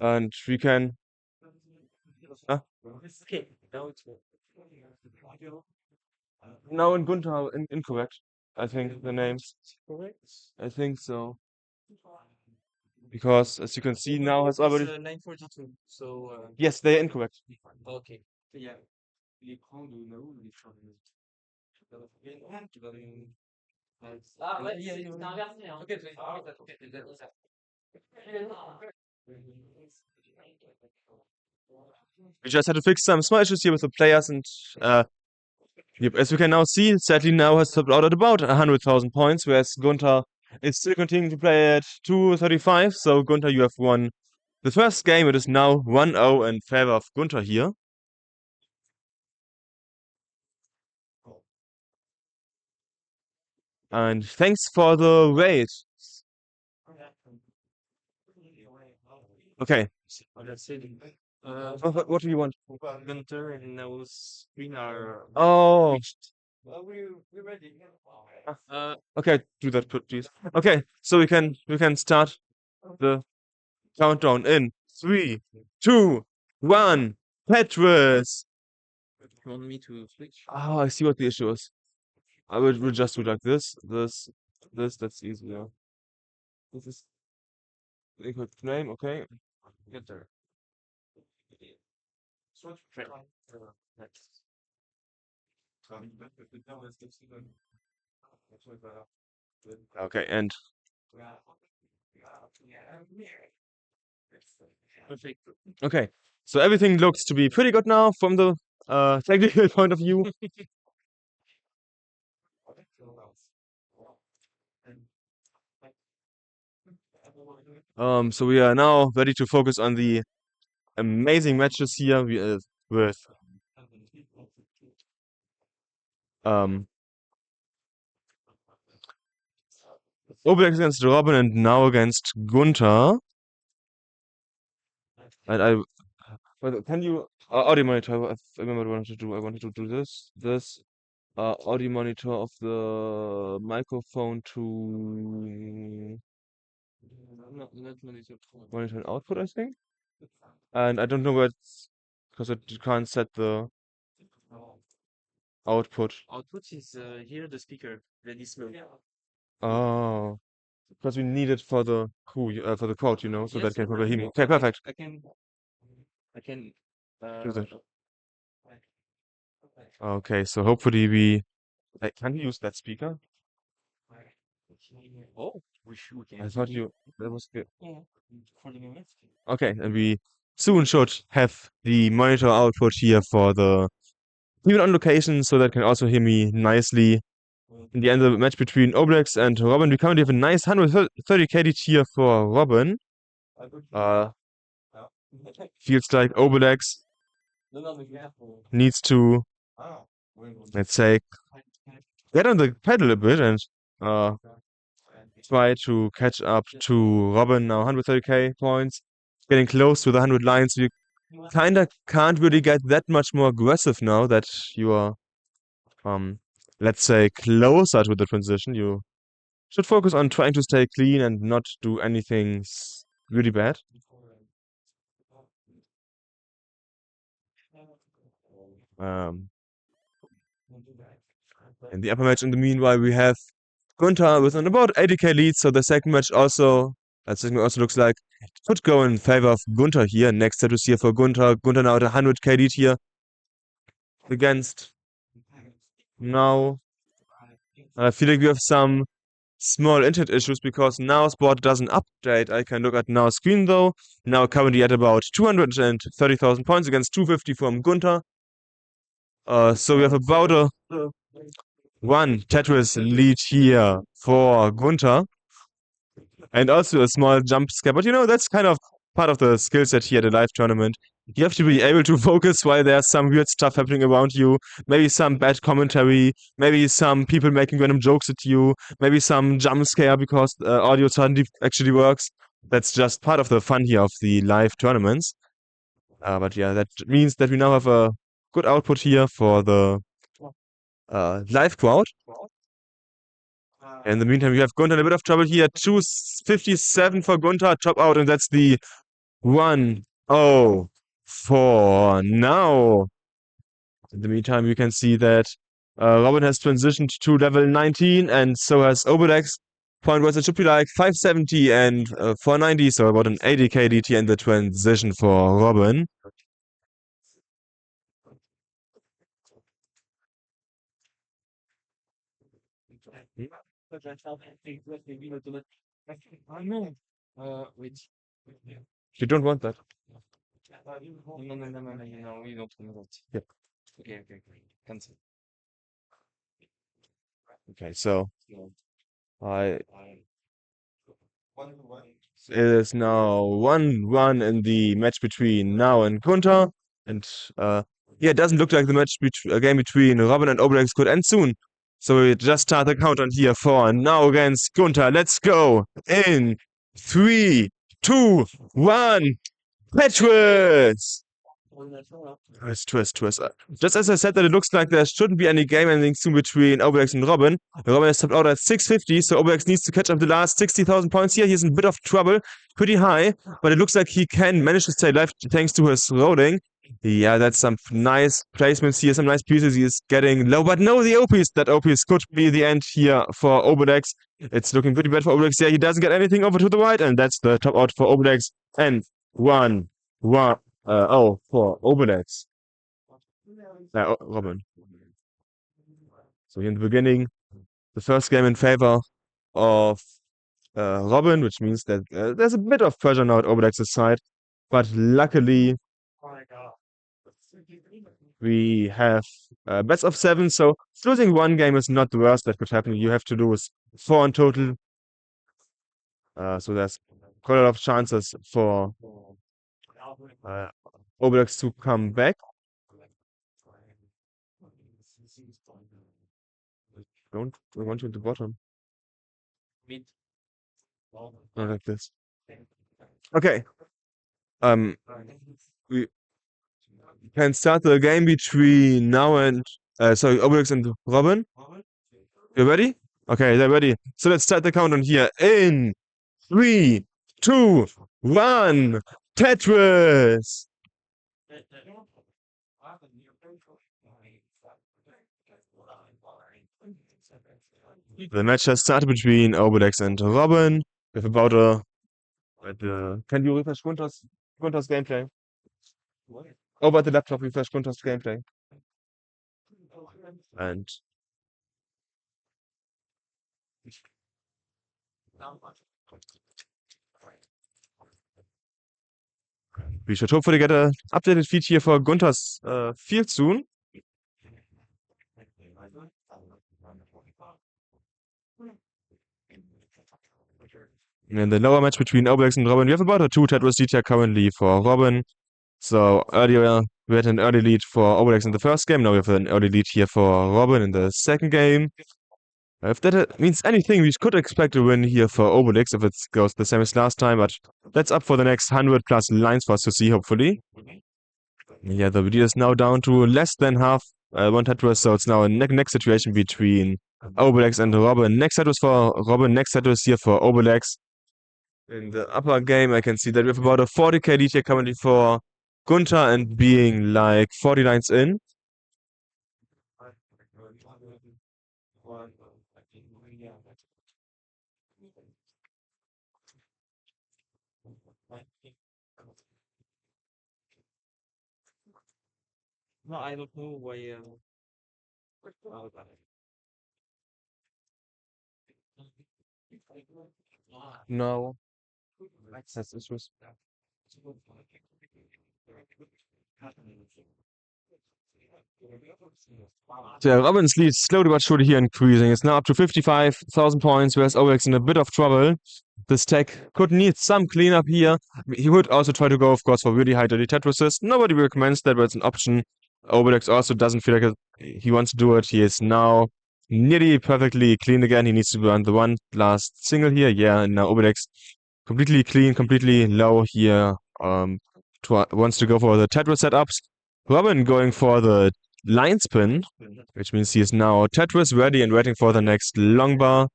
And we can. Ah, Now and Gunter are incorrect. I think the names. I think so. Because as you can see now has already. 942. So, Yes, they are incorrect. okay. Ah, ouais, c'est inversé, hein. Ok, We just had to fix some small issues here with the players, and yep, as we can now see, sadly now has topped out at about 100,000 points, whereas Gunter is still continuing to play at 235. So Gunter, you have won the first game. It is now 1-0 in favor of Gunter here. And thanks for the wait. Okay. What do you want? Gunter and now screen are Oh. reached. We're ready. Okay, do that, please. Okay, so we can start the countdown in 3, 2, 1. Tetris. You want me to switch? Oh, I see what the issue is. I will just do like this. That's easier. This is the incorrect name, okay. Gunter. Switch. Next. Okay, and Perfect. okay. So everything looks to be pretty good now from the technical point of view. So we are now ready to focus on the amazing matches here with um Obelex against Robin and now against Gunter. And but can you audio monitor? I remember what I wanted to do. I wanted to do this audio monitor of the microphone to Not monitor. monitor and output, I think. And I don't know where it's because you can't set the output. Output is here the speaker, very slow. Oh, because we need it for the for the quote, so that can probably hear me. Okay, perfect. I can Do that. Okay, so hopefully we can we use that speaker? Oh, we can. I thought that was good. Yeah, for the moment. Okay, and we soon should have the monitor output here for the even on location, so that can also hear me nicely. In the end of the match between Obelex and Robin, we currently have a nice 130 KD tier for Robin. Feels like Obelex needs to, let's say, get on the pedal a bit and uh, try to catch up to Robin now 130k points, getting close to the 100 lines. You kinda can't really get that much more aggressive now that you are, let's say, closer to the transition. You should focus on trying to stay clean and not do anything really bad. Um, in the upper match, in the meanwhile, we have Gunter with an about 80k lead, so the second match also, looks like it could go in favor of Gunter here. Next set is here for Gunter. Gunter now at 100k lead here against now. I feel like we have some small internet issues because now's board doesn't update. I can look at now's screen though. Now currently at about 230,000 points against 250 from Gunter. So we have about a one Tetris lead here for Gunter. And also a small jump scare. But that's kind of part of the skill set here at a live tournament. You have to be able to focus while there's some weird stuff happening around you. Maybe some bad commentary. Maybe some people making random jokes at you. Maybe some jump scare because audio suddenly actually works. That's just part of the fun here of the live tournaments. But yeah, that means that we now have a good output here for the live crowd. In the meantime, we have Gunter in a bit of trouble here. 257 for Gunter, top out, and that's the 1-0 for now. In the meantime, you can see that Robin has transitioned to level 19, and so has Obelex. Point was it should be like 570 and 490, so about an 80k DT in the transition for Robin. You don't want that. Yeah. Okay, so I it is now 1-1 in the match between now and Gunter. And yeah, it doesn't look like the game between Robin and Obelex could end soon. So we just start the countdown here for now against Gunter. Let's go in 3, 2, 1. Tetris! Twist. Just as I said that it looks like there shouldn't be any game ending soon between Obelex and Robin. Robin has topped out at 650, so Obelex needs to catch up the last 60,000 points here. He's in a bit of trouble, pretty high, but it looks like he can manage to stay alive thanks to his rolling. Yeah, that's some nice placements here, some nice pieces. He is getting low, but no, the OPs. That OPs could be the end here for Obelex. It's looking pretty bad for Obelex. Yeah, he doesn't get anything over to the right, and that's the top out for Obelex. And 1-1. For Obelex. Robin. So here in the beginning, the first game in favor of Robin, which means that there's a bit of pressure now at Obelex's side. But luckily, we have best of 7, so losing one game is not the worst that could happen. You have to lose 4 in total. So there's quite a lot of chances for Obelex to come back. I want you at the bottom. Not like this. Okay. We can start the game between now and Obelix and Robin. You ready? Okay, they're ready. So let's start the countdown here in 3, 2, 1. Tetris! The match has started between Obelex and Robin. We have about a. Can you refresh Gunter's gameplay? Over the laptop, refresh Gunter's gameplay. And we should hopefully get an updated feed here for Gunter's field soon. In the lower match between Obelex and Robin, we have about a 2 Tetris DT currently for Robin. So earlier We had an early lead for Obelex in the first game. Now we have an early lead here for Robin in the second game. If that means anything, we could expect a win here for Obelex if it goes the same as last time, but that's up for the next 100 plus lines for us to see, hopefully. Yeah, the lead is now down to less than half one Tetris, so it's now a next situation between Obelex and Robin. Next Tetris for Robin, next Tetris here for Obelex. In the upper game, I can see that we have about a 40k lead here currently for Gunter and being like 40 lines in. No, I don't know why. No, access issues. So yeah, Robin's lead slowly but surely here increasing. It's now up to 55,000 points, whereas Obelex in a bit of trouble. This tech could need some cleanup here. He would also try to go, of course, for really high daily Tetrises. Nobody recommends that, but it's an option. Obelex also doesn't feel like he wants to do it. He is now nearly perfectly clean again. He needs to burn the one last single here. Yeah, and now Obelex completely clean, completely low here. Wants to go for the Tetris setups. Robin going for the line spin, which means he is now Tetris ready and waiting for the next long bar.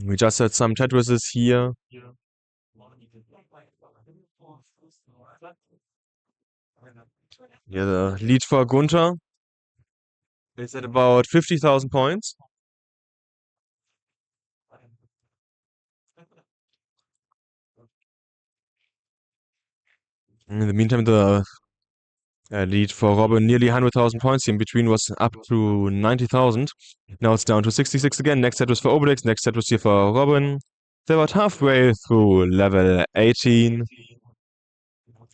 We just had some Tetrises here. Yeah, the lead for Gunter is at about 50,000 points. In the meantime, the lead for Robin nearly 100,000 points. In between was up to 90,000. Now it's down to 66 again. Next set was for Obelex. Next set was here for Robin. They're about halfway through level 18.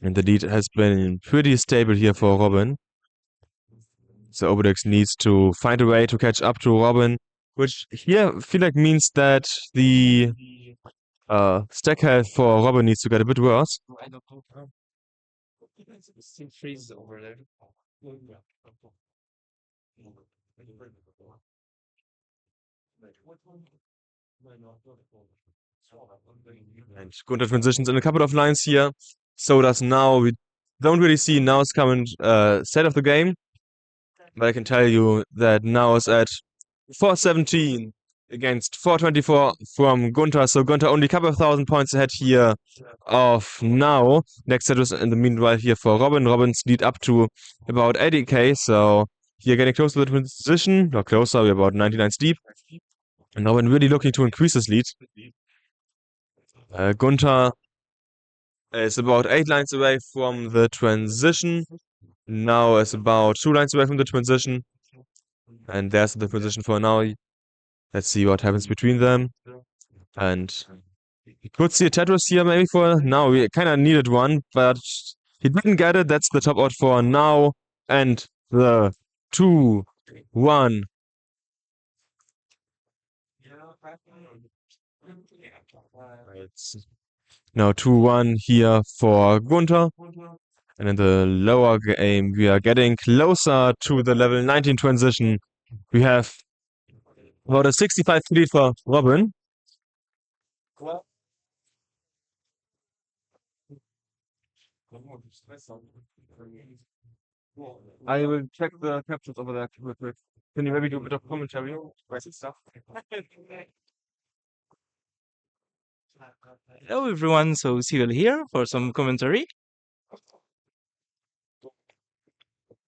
And the lead has been pretty stable here for Robin. So Obelex needs to find a way to catch up to Robin, which here I feel like means that the stack health for Robin needs to get a bit worse. I don't know. It still freezes over there. And Gunter transitions in a couple of lines here. So does now. We don't really see now's current set of the game. But I can tell you that now is at 417 against 424 from Gunter. So Gunter only a couple of thousand points ahead here of now. Next set was in the meanwhile here for Robin. Robin's lead up to about 80k. So here getting close to the transition. Or closer, we're about 99 deep. And Robin really looking to increase his lead. Gunter is about 8 lines away from the transition. Now is about 2 lines away from the transition. And there's the transition for now. Let's see what happens between them. And we could see a Tetris here maybe for now. We kind of needed one, but he didn't get it. That's the top out for now. And the 2-1. It's now 2-1 here for Gunter. And in the lower game, we are getting closer to the level 19 transition. We have about a 65 lead for Robin. I will check the captions over there real quick. Can you maybe do a bit of commentary? Stuff. Hello everyone, so Cyril here for some commentary.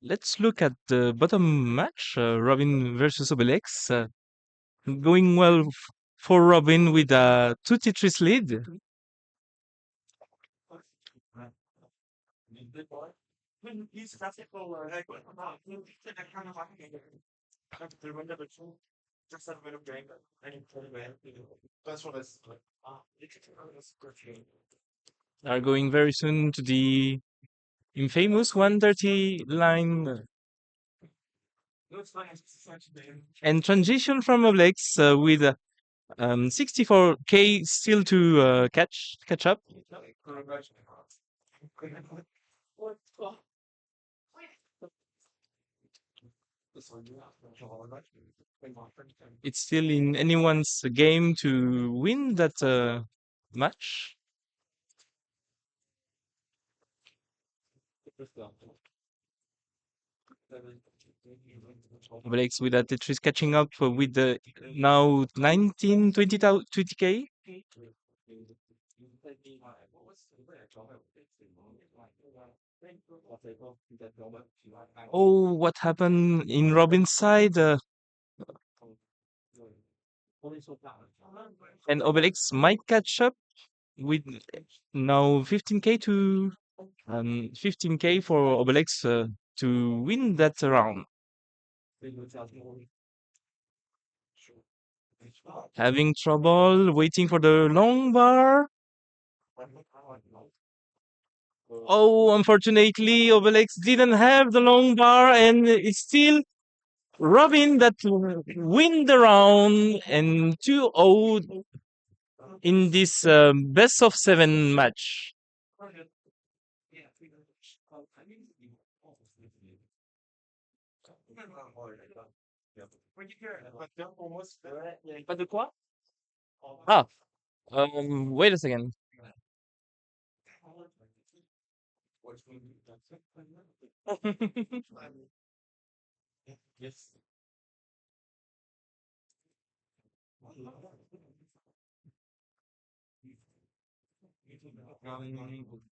Let's look at the bottom match, Robin versus Obelex. Going well for Robin with a 2 Tetris lead. Are going very soon to the infamous 130 line. And transition from Obelex with 64k still to catch up. It's still in anyone's game to win that match. Obelex with that Tetris catching up with the now 19, 20k. Oh, what happened in Robin's side? And Obelix might catch up with now 15k to 15k for Obelix to win that round. Having trouble waiting for the long bar. Oh, unfortunately, Obelix didn't have the long bar, and it's still Robin that win the round and 2-0 in this best of 7 match. Pas de quoi? Ah, wait a second.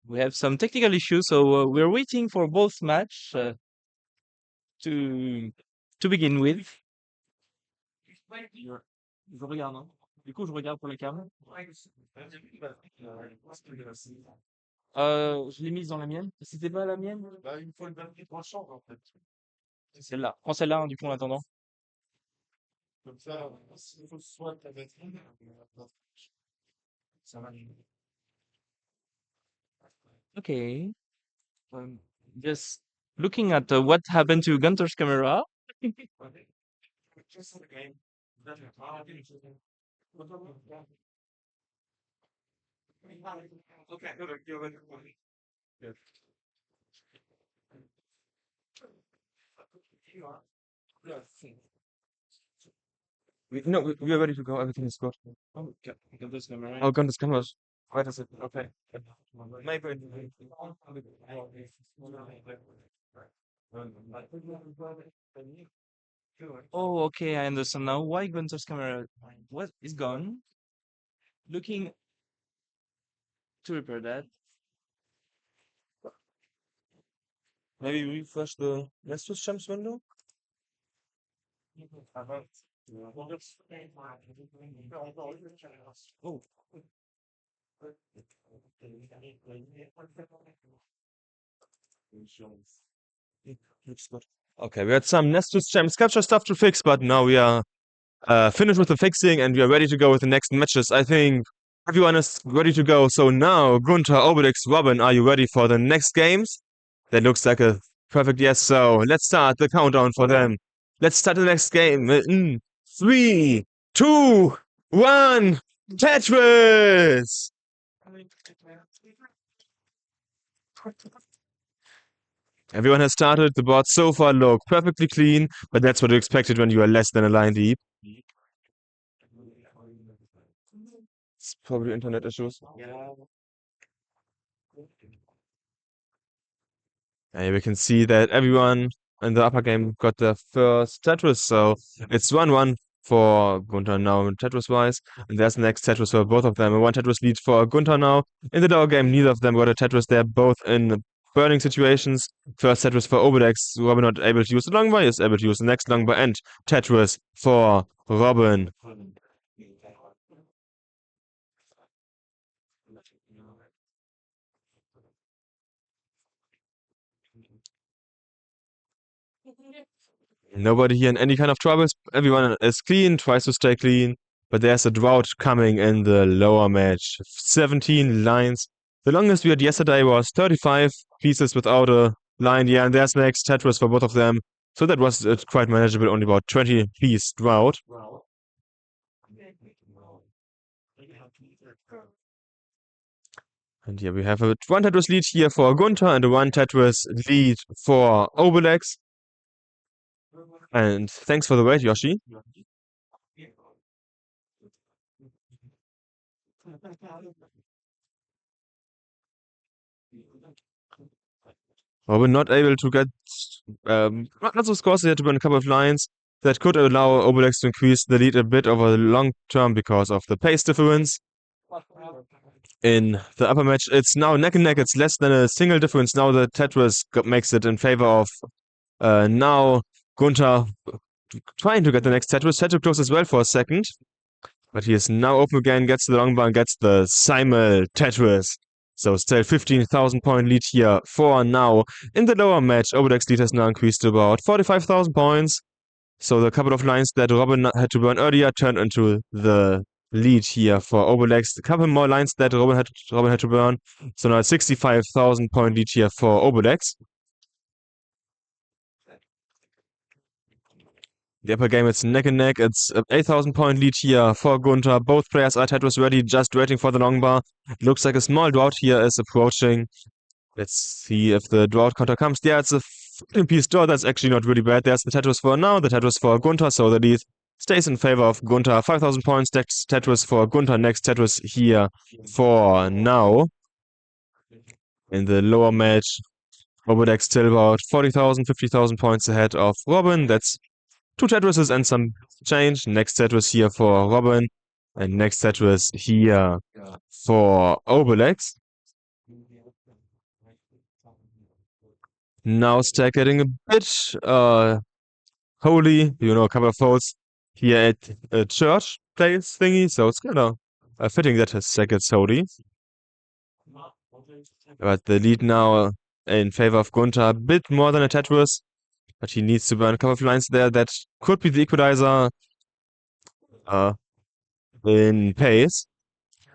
We have some technical issues, so we're waiting for both match to begin with. Je regarde, hein. Du coup, je regarde pour les câbles. Je l'ai mise dans la mienne. C'était pas la mienne? Bah, il me faut une batterie tranchante, en fait. C'est celle-là. Prends celle-là, hein, du coup, en attendant. Comme ça, s'il faut soit ta batterie, ça va. Okay. Just looking at what happened to Gunter's camera. We are ready to go. Everything is good. Oh, Gunter's camera. Oh, Gunter's camera. Where is it? Okay. Maybe. Oh, okay. I understand now why Gunter's camera what is gone. Looking to repair that. Maybe refresh the Nestus Champs window. Oh. Looks good. Okay, we had some Nestus Champs capture stuff to fix, but now we are finished with the fixing and we are ready to go with the next matches. I think everyone is ready to go. So now, Gunter, Obelix, Robin, are you ready for the next games? That looks like a perfect yes. So let's start the countdown for them. Let's start the next game. In 3, 2, 1, Tetris! Everyone has started. The board so far look perfectly clean, but that's what you expected when you are less than a line deep. It's probably internet issues. And we can see that everyone in the upper game got their first Tetris, so it's 1-1 for Gunter now Tetris-wise, and there's next Tetris for both of them. And one Tetris lead for Gunter now. In the lower game, neither of them got a Tetris. They're both in burning situations. First Tetris for Obelex. Robin not able to use the long bar. He is able to use the next long bar. And Tetris for Robin. Nobody here in any kind of troubles. Everyone is clean, tries to stay clean. But there's a drought coming in the lower match. 17 lines. The longest we had yesterday was 35 pieces without a line. Yeah, and there's next Tetris for both of them. So that was quite manageable, only about 20 piece drought. And here we have a one Tetris lead here for Gunter and a one Tetris lead for Obelex. And thanks for the wait, Yoshi. Robin not able to get not so scores. He had to burn a couple of lines that could allow Obelex to increase the lead a bit over the long term because of the pace difference. In the upper match, it's now neck and neck. It's less than a single difference. Now the Tetris makes it in favor of now Gunter trying to get the next Tetris. Had to close as well for a second. But he is now open again, gets the long bar and gets the simul Tetris. So still 15,000 point lead here for now. In the lower match, Obelex lead has now increased to about 45,000 points. So the couple of lines that Robin had to burn earlier turned into the lead here for Obelex. A couple more lines that Robin had to burn. So now 65,000 point lead here for Obelex. The upper game, it's neck and neck. It's 8,000 point lead here for Gunter. Both players are Tetris ready, just waiting for the long bar. It looks like a small drought here is approaching. Let's see if the drought counter comes. Yeah, it's a 15-piece draw. That's actually not really bad. There's the Tetris for now, the Tetris for Gunter. So the lead stays in favor of Gunter. 5,000 points. Next Tetris for Gunter. Next Tetris here for now. In the lower match, Obelex still about 40,000, 50,000 points ahead of Robin. That's two Tetrises and some change. Next Tetris here for Robin. And next Tetris here for Obelex. Now stack getting a bit holy, a couple of folds here at a church place thingy. So it's kind of fitting that his stack gets holy. But the lead now in favor of Gunter, a bit more than a Tetris. But he needs to burn a couple of lines there. That could be the equalizer in pace.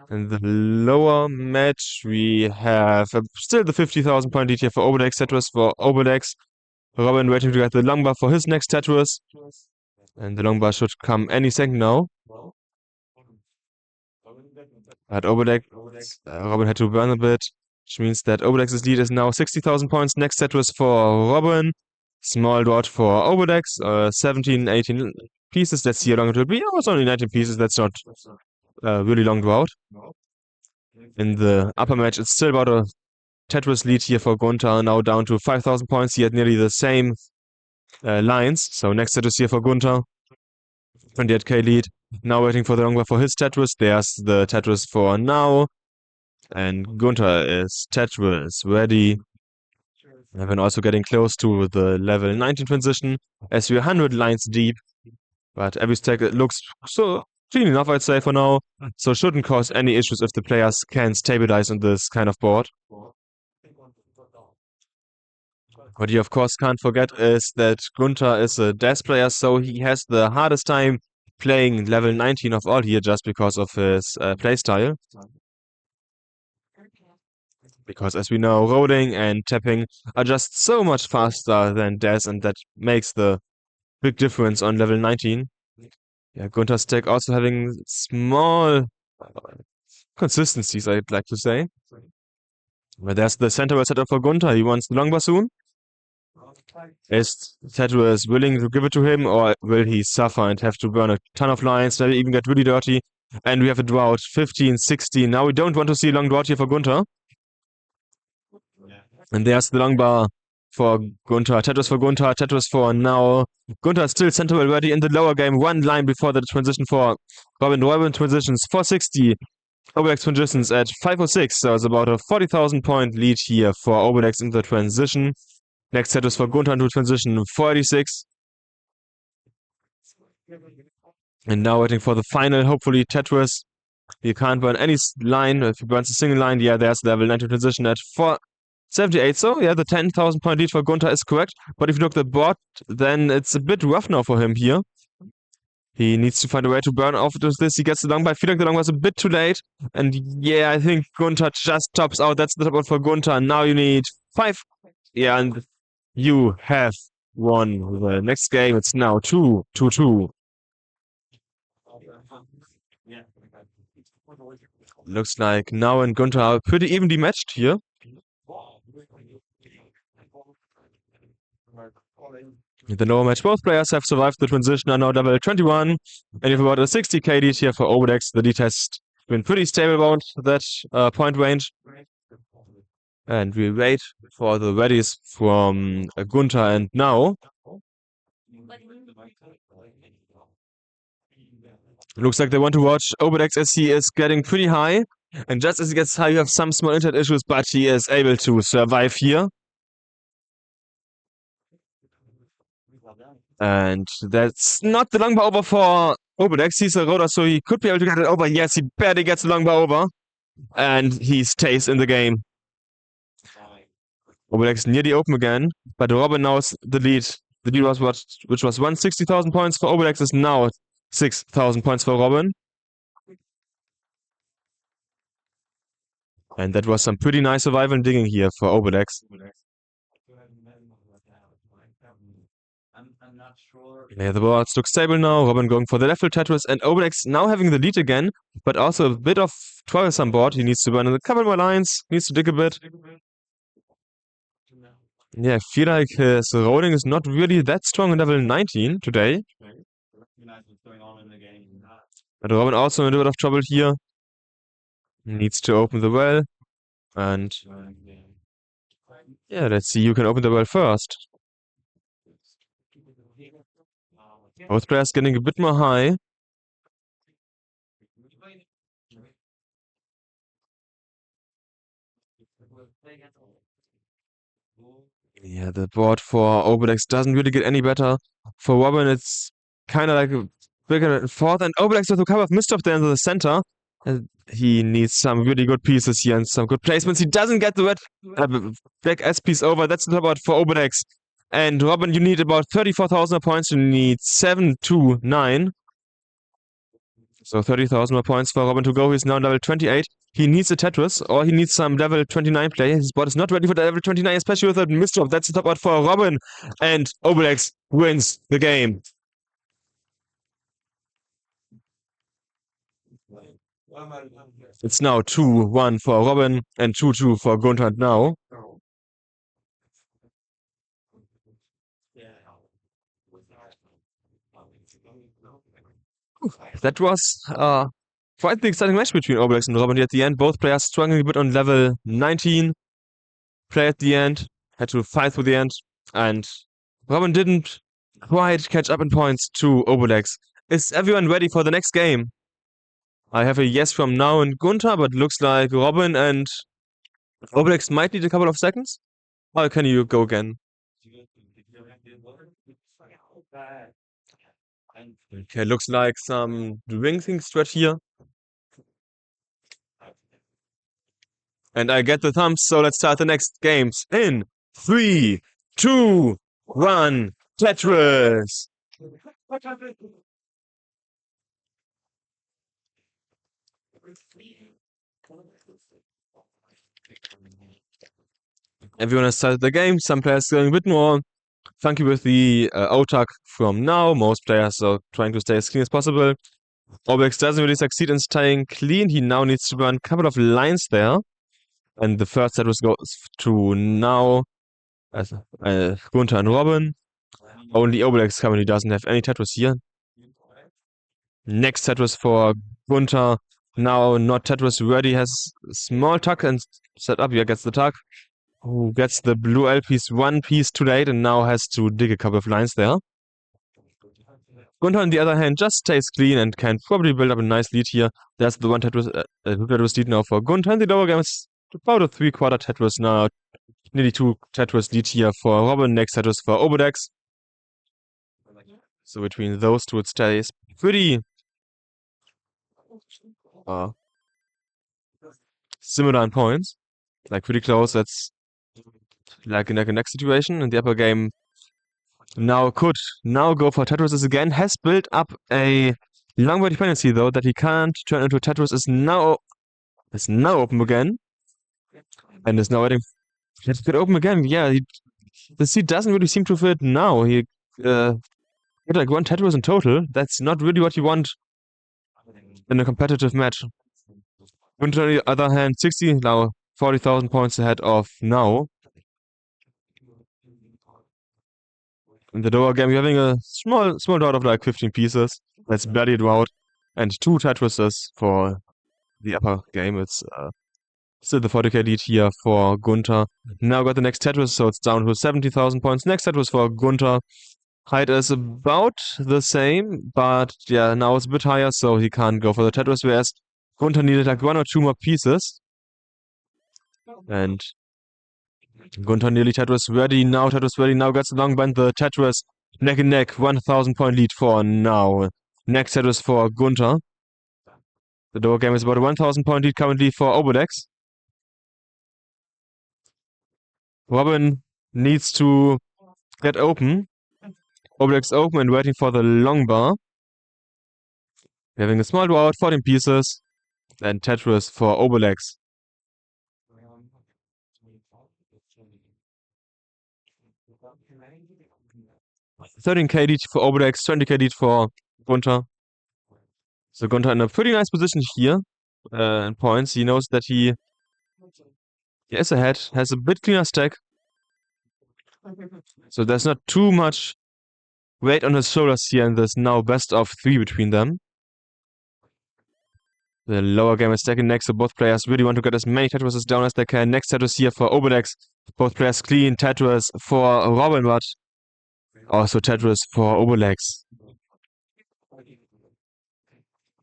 In the lower match, we have still the 50,000 point lead here for Obelex. Tetris for Obelex. Robin waiting to get the long bar for his next Tetris. And the long bar should come any second now. But Obelex, Robin had to burn a bit, which means that Obelex's lead is now 60,000 points. Next Tetris for Robin. Small drought for Obelex, 17, 18 pieces. Let's see how long it will be. Oh, it's only 19 pieces. That's not a really long drought. In the upper match, it's still about a Tetris lead here for Gunter, now down to 5,000 points. He had nearly the same lines. So next Tetris here for Gunter, 28k lead. Now waiting for the long bar for his Tetris. There's the Tetris for now. And Gunter is Tetris ready. And then also getting close to the level 19 transition as we're 100 lines deep. But every stack looks so clean enough, I'd say, for now. So shouldn't cause any issues if the players can stabilize on this kind of board. What you, of course, can't forget is that Gunter is a DES player, so he has the hardest time playing level 19 of all here just because of his playstyle. Because as we know, rolling and tapping are just so much faster than DES, and that makes the big difference on level 19. Yeah, Gunter's deck also having small consistencies, I'd like to say. But there's the center setup for Gunter. He wants the long bar soon. Is Tetris willing to give it to him, or will he suffer and have to burn a ton of lines, maybe even get really dirty? And we have a drought, 15, 16. Now we don't want to see a long drought here for Gunter. And there's the long bar for Gunter. Tetris for Gunter. Tetris for now. Gunter still center already in the lower game. One line before the transition for Robin. Robin transitions 460. Obelex transitions at 506. So it's about a 40,000 point lead here for Obelex in the transition. Next Tetris for Gunter into transition 486. And now waiting for the final, hopefully, Tetris. You can't burn any line. If he burns a single line, yeah, there's level 19 transition at 478. So, yeah, the 10,000 point lead for Gunter is correct. But if you look at the board, then it's a bit rough now for him here. He needs to find a way to burn off this. He gets the long bar. I feel like the long bar is a bit too late. And yeah, I think Gunter just tops out. That's the top out for Gunter. Now you need 5. Yeah, and you have won the next game. It's now 2-2. Looks like now and Gunter are pretty evenly matched here. In the lower match, both players have survived the transition, are now level 21, and you have about a 60k lead here for Obelex. The lead has been pretty stable around that point range. And we wait for the readies from Gunter and now. Looks like they want to watch Obelex as he is getting pretty high. And just as he gets high, you have some small internet issues, but he is able to survive here. And that's not the longbow over for Obelex. He's a rotor, so he could be able to get it over. Yes, he barely gets the longbow over. And he stays in the game. Obelex near the open again, but Robin knows the lead. The lead was which was 160,000 points for Obelex, is now 6,000 points for Robin. And that was some pretty nice survival and digging here for Obelex. Yeah, the boards look stable now. Robin going for the left field Tetris, and Obelex now having the lead again, but also a bit of troublesome board. He needs to burn a couple more lines, needs to dig a bit. Yeah, I feel like his rolling is not really that strong in level 19 today. But Robin also in a bit of trouble here. Needs to open the well. And yeah, let's see who can open the well first. Both players getting a bit more high. Yeah, the board for Obelex doesn't really get any better. For Robin, it's kind of like a bigger and forth, and Obelex with a couple of misstop there in the center. And he needs some really good pieces here and some good placements. He doesn't get the red black S piece over. That's the board for Obelex. And Robin, you need about 34,000 points. You need 7 to 9. So 30,000 more points for Robin to go. He's now level 28. He needs a Tetris, or he needs some level 29 play. His board is not ready for the level 29, especially with a misdrop. That's the top out for Robin. And Obelex wins the game. It's now 2-1 for Robin and 2-2 for Gunter now. That was quite the exciting match between Obelex and Robin. At the end, both players struggling a bit on level 19. Play at the end, had to fight through the end, and Robin didn't quite catch up in points to Obelex. Is everyone ready for the next game? I have a yes from now and Gunter, but looks like Robin and Obelex might need a couple of seconds. Or can you go again? Okay, looks like some ring thing stretch here. And I get the thumbs, so let's start the next games in 3, 2, 1, Tetris! Everyone has started the game, some players going a bit more funky with the OTAC from now. Most players are trying to stay as clean as possible. Obelex doesn't really succeed in staying clean. He now needs to burn a couple of lines there. And the first Tetris goes to now Gunter and Robin. Only Obelex currently doesn't have any Tetris here. Next Tetris for Gunter. Now not Tetris ready, has small tuck and set up. Here gets the tuck. Who gets the blue L piece one piece too late and now has to dig a couple of lines there. Gunter, on the other hand, just stays clean and can probably build up a nice lead here. There's the one Tetris lead now for Gunter. And the lower game is about a 3/4 Tetris now. Nearly 2 Tetris lead here for Robin. Next Tetris for Obelex. So between those two, it stays pretty similar in points. Like pretty close. That's like in the next situation. In the upper game, now could now go for Tetris again. Has built up a longbow dependency though that he can't turn into Tetris. Is now open again, and is now waiting. Let's get open again. Yeah, the seat doesn't really seem to fit now. He get like 1 Tetris in total. That's not really what you want in a competitive match. Gunter, on the other hand, 60, now 40,000 points ahead of now. In the lower game, you're having a small dot of like 15 pieces. That's barely a drought. And 2 Tetrises for the upper game. It's still the 40k lead here for Gunter. Now got the next Tetris, so it's down to 70,000 points. Next Tetris for Gunter. Height is about the same, but yeah, now it's a bit higher, so he can't go for the Tetris, whereas Gunter needed like 1 or 2 more pieces. And Gunter nearly Tetris ready. Now Tetris ready. Now gets the long band. The Tetris neck and neck. 1,000 point lead for now. Next Tetris for Gunter. The door game is about a 1,000 point lead currently for Obelex. Robin needs to get open. Obelex open and waiting for the long bar. We're having a small draw out, 14 pieces. Then Tetris for Obelex. 13k lead for Obelex, 20k lead for Gunter. So Gunter in a pretty nice position here in points. He knows that he is ahead, has a bit cleaner stack. So there's not too much weight on his shoulders here in this now best of 3 between them. The lower game is stacking next, so both players really want to get as many Tetrises down as they can. Next Tetris here for Obelex. Both players clean. Tetris for Robin, but also Tetris for Obelex.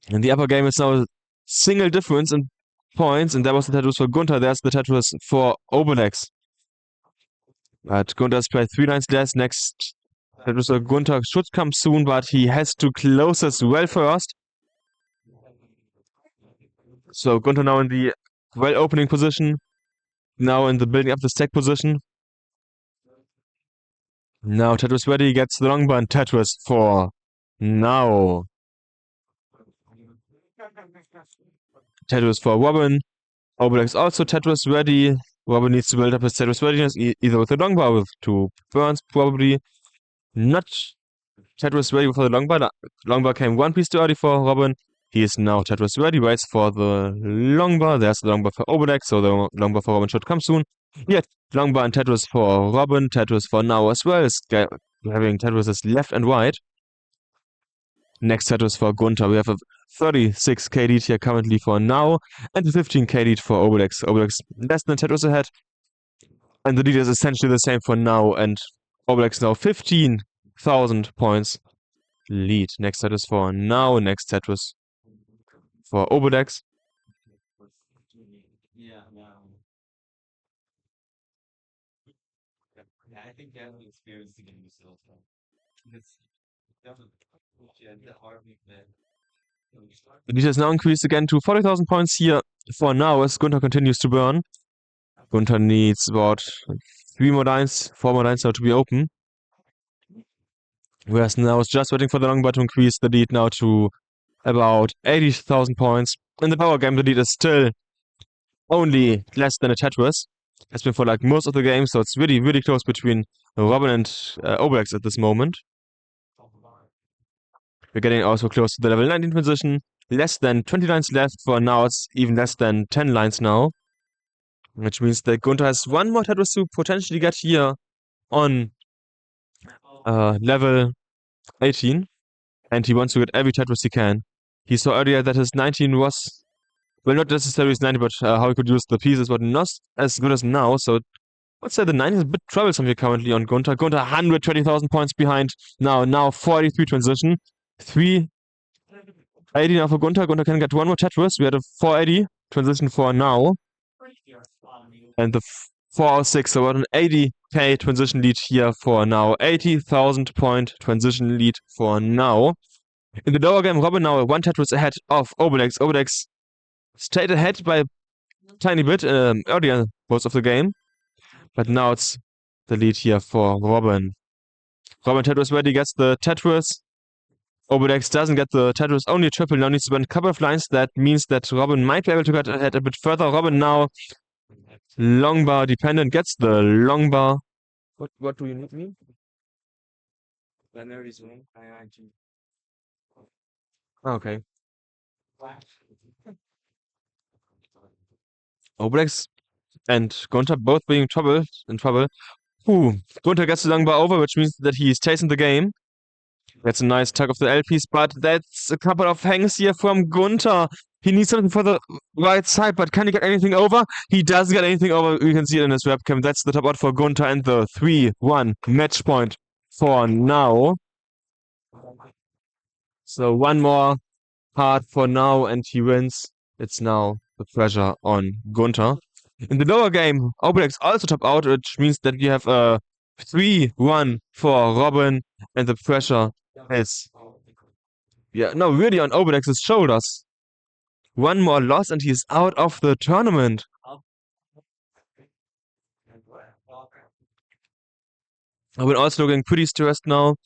And the upper game is now a single difference in points, and that was the Tetris for Gunter. There's the Tetris for Obelex. But Gunter's played 3 lines less. Next Tetris for Gunter should come soon, but he has to close as well first. So Gunter now in the well opening position. Now in the building up the stack position. Now Tetris ready, gets the long band. Tetris for now. Tetris for Robin. Obelex also Tetris ready. Robin needs to build up his Tetris readiness either with the long bar with 2 burns, probably. Not Tetris ready for the long bar. Long bar came 1 piece too early for Robin. He is now Tetris ready, waits for the long bar. There's the long bar for Obelex, so the long bar for Robin should come soon. Yet, long bar and Tetris for Robin, Tetris for now as well. Having Tetrises left and right. Next Tetris for Gunter. We have a 36k lead here currently for now, and a 15k lead for Obelex. Obelex less than Tetris ahead. And the lead is essentially the same for now, and Obelex now 15,000 points lead. Next Tetris for now, next Tetris for Obelex. I think they haven't experienced the game yourself. It's definitely The lead has now increased again to 40,000 points here for now as Gunter continues to burn. Gunter needs about 3 more lines, 4 more lines now to be open. Whereas now is just waiting for the long bar to increase the lead now to about 80,000 points. In the power game, the lead is still only less than a Tetris. Has been for like most of the game, so it's really, really close between Robin and Obelex at this moment. We're getting also close to the level 19 position. Less than 20 lines left. For now, it's even less than 10 lines now. Which means that Gunter has 1 more Tetris to potentially get here on level 18. And he wants to get every Tetris he can. He saw earlier that his 19 was, well, not necessarily his 90, but how he could use the pieces, but not as good as now. So let's say the 90 is a bit troublesome here currently on Gunter. Gunter 120,000 points behind. Now 43 transition. 380 now for Gunter. Gunter can get 1 more Tetris. We had a 480 transition for now. And the 406, so about an 80k transition lead here for now. 80,000 point transition lead for now. In the lower game, Robin now 1 Tetris ahead of Obelex. Obelex stayed ahead by a tiny bit earlier most of the game. But now it's the lead here for Robin. Robin Tetris ready, gets the Tetris. Obelex doesn't get the Tetris, only a triple. Now needs to spend a couple of lines. That means that Robin might be able to get ahead a bit further. Robin now long bar dependent, gets the long bar. What do you need me? Okay. Obelex and Gunter both being in trouble. Ooh, Gunter gets the long bar over, which means that he stays in the game. That's a nice tug of the L piece, but that's a couple of hangs here from Gunter. He needs something for the right side, but can he get anything over? He doesn't get anything over. You can see it in his webcam. That's the top out for Gunter and the 3-1 match point for now. So one more part for now, and he wins. It's now the pressure on Gunter. In the lower game, Obelex also top out, which means that we have a 3-1 for Robin, and the pressure is really on Obelex's shoulders. One more loss and he's out of the tournament. Robin also looking pretty stressed now.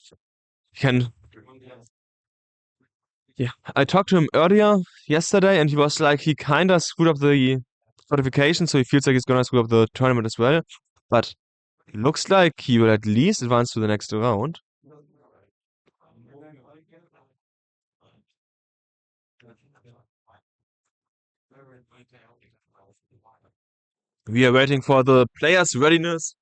I talked to him earlier yesterday and he was like he kinda screwed up the qualification, so he feels like he's gonna screw up the tournament as well. But it looks like he will at least advance to the next round. We are waiting for the players' readiness.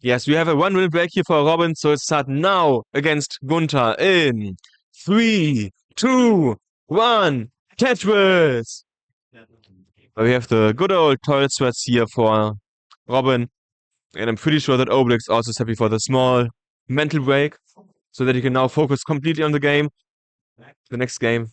Yes, we have a 1-minute break here for Robin, so it starts now against Gunter in 3, 2, 1, Tetris! We have the good old toilet sweats here for Robin, and I'm pretty sure that Obelex also is happy for the small mental break, so that he can now focus completely on the game, the next game.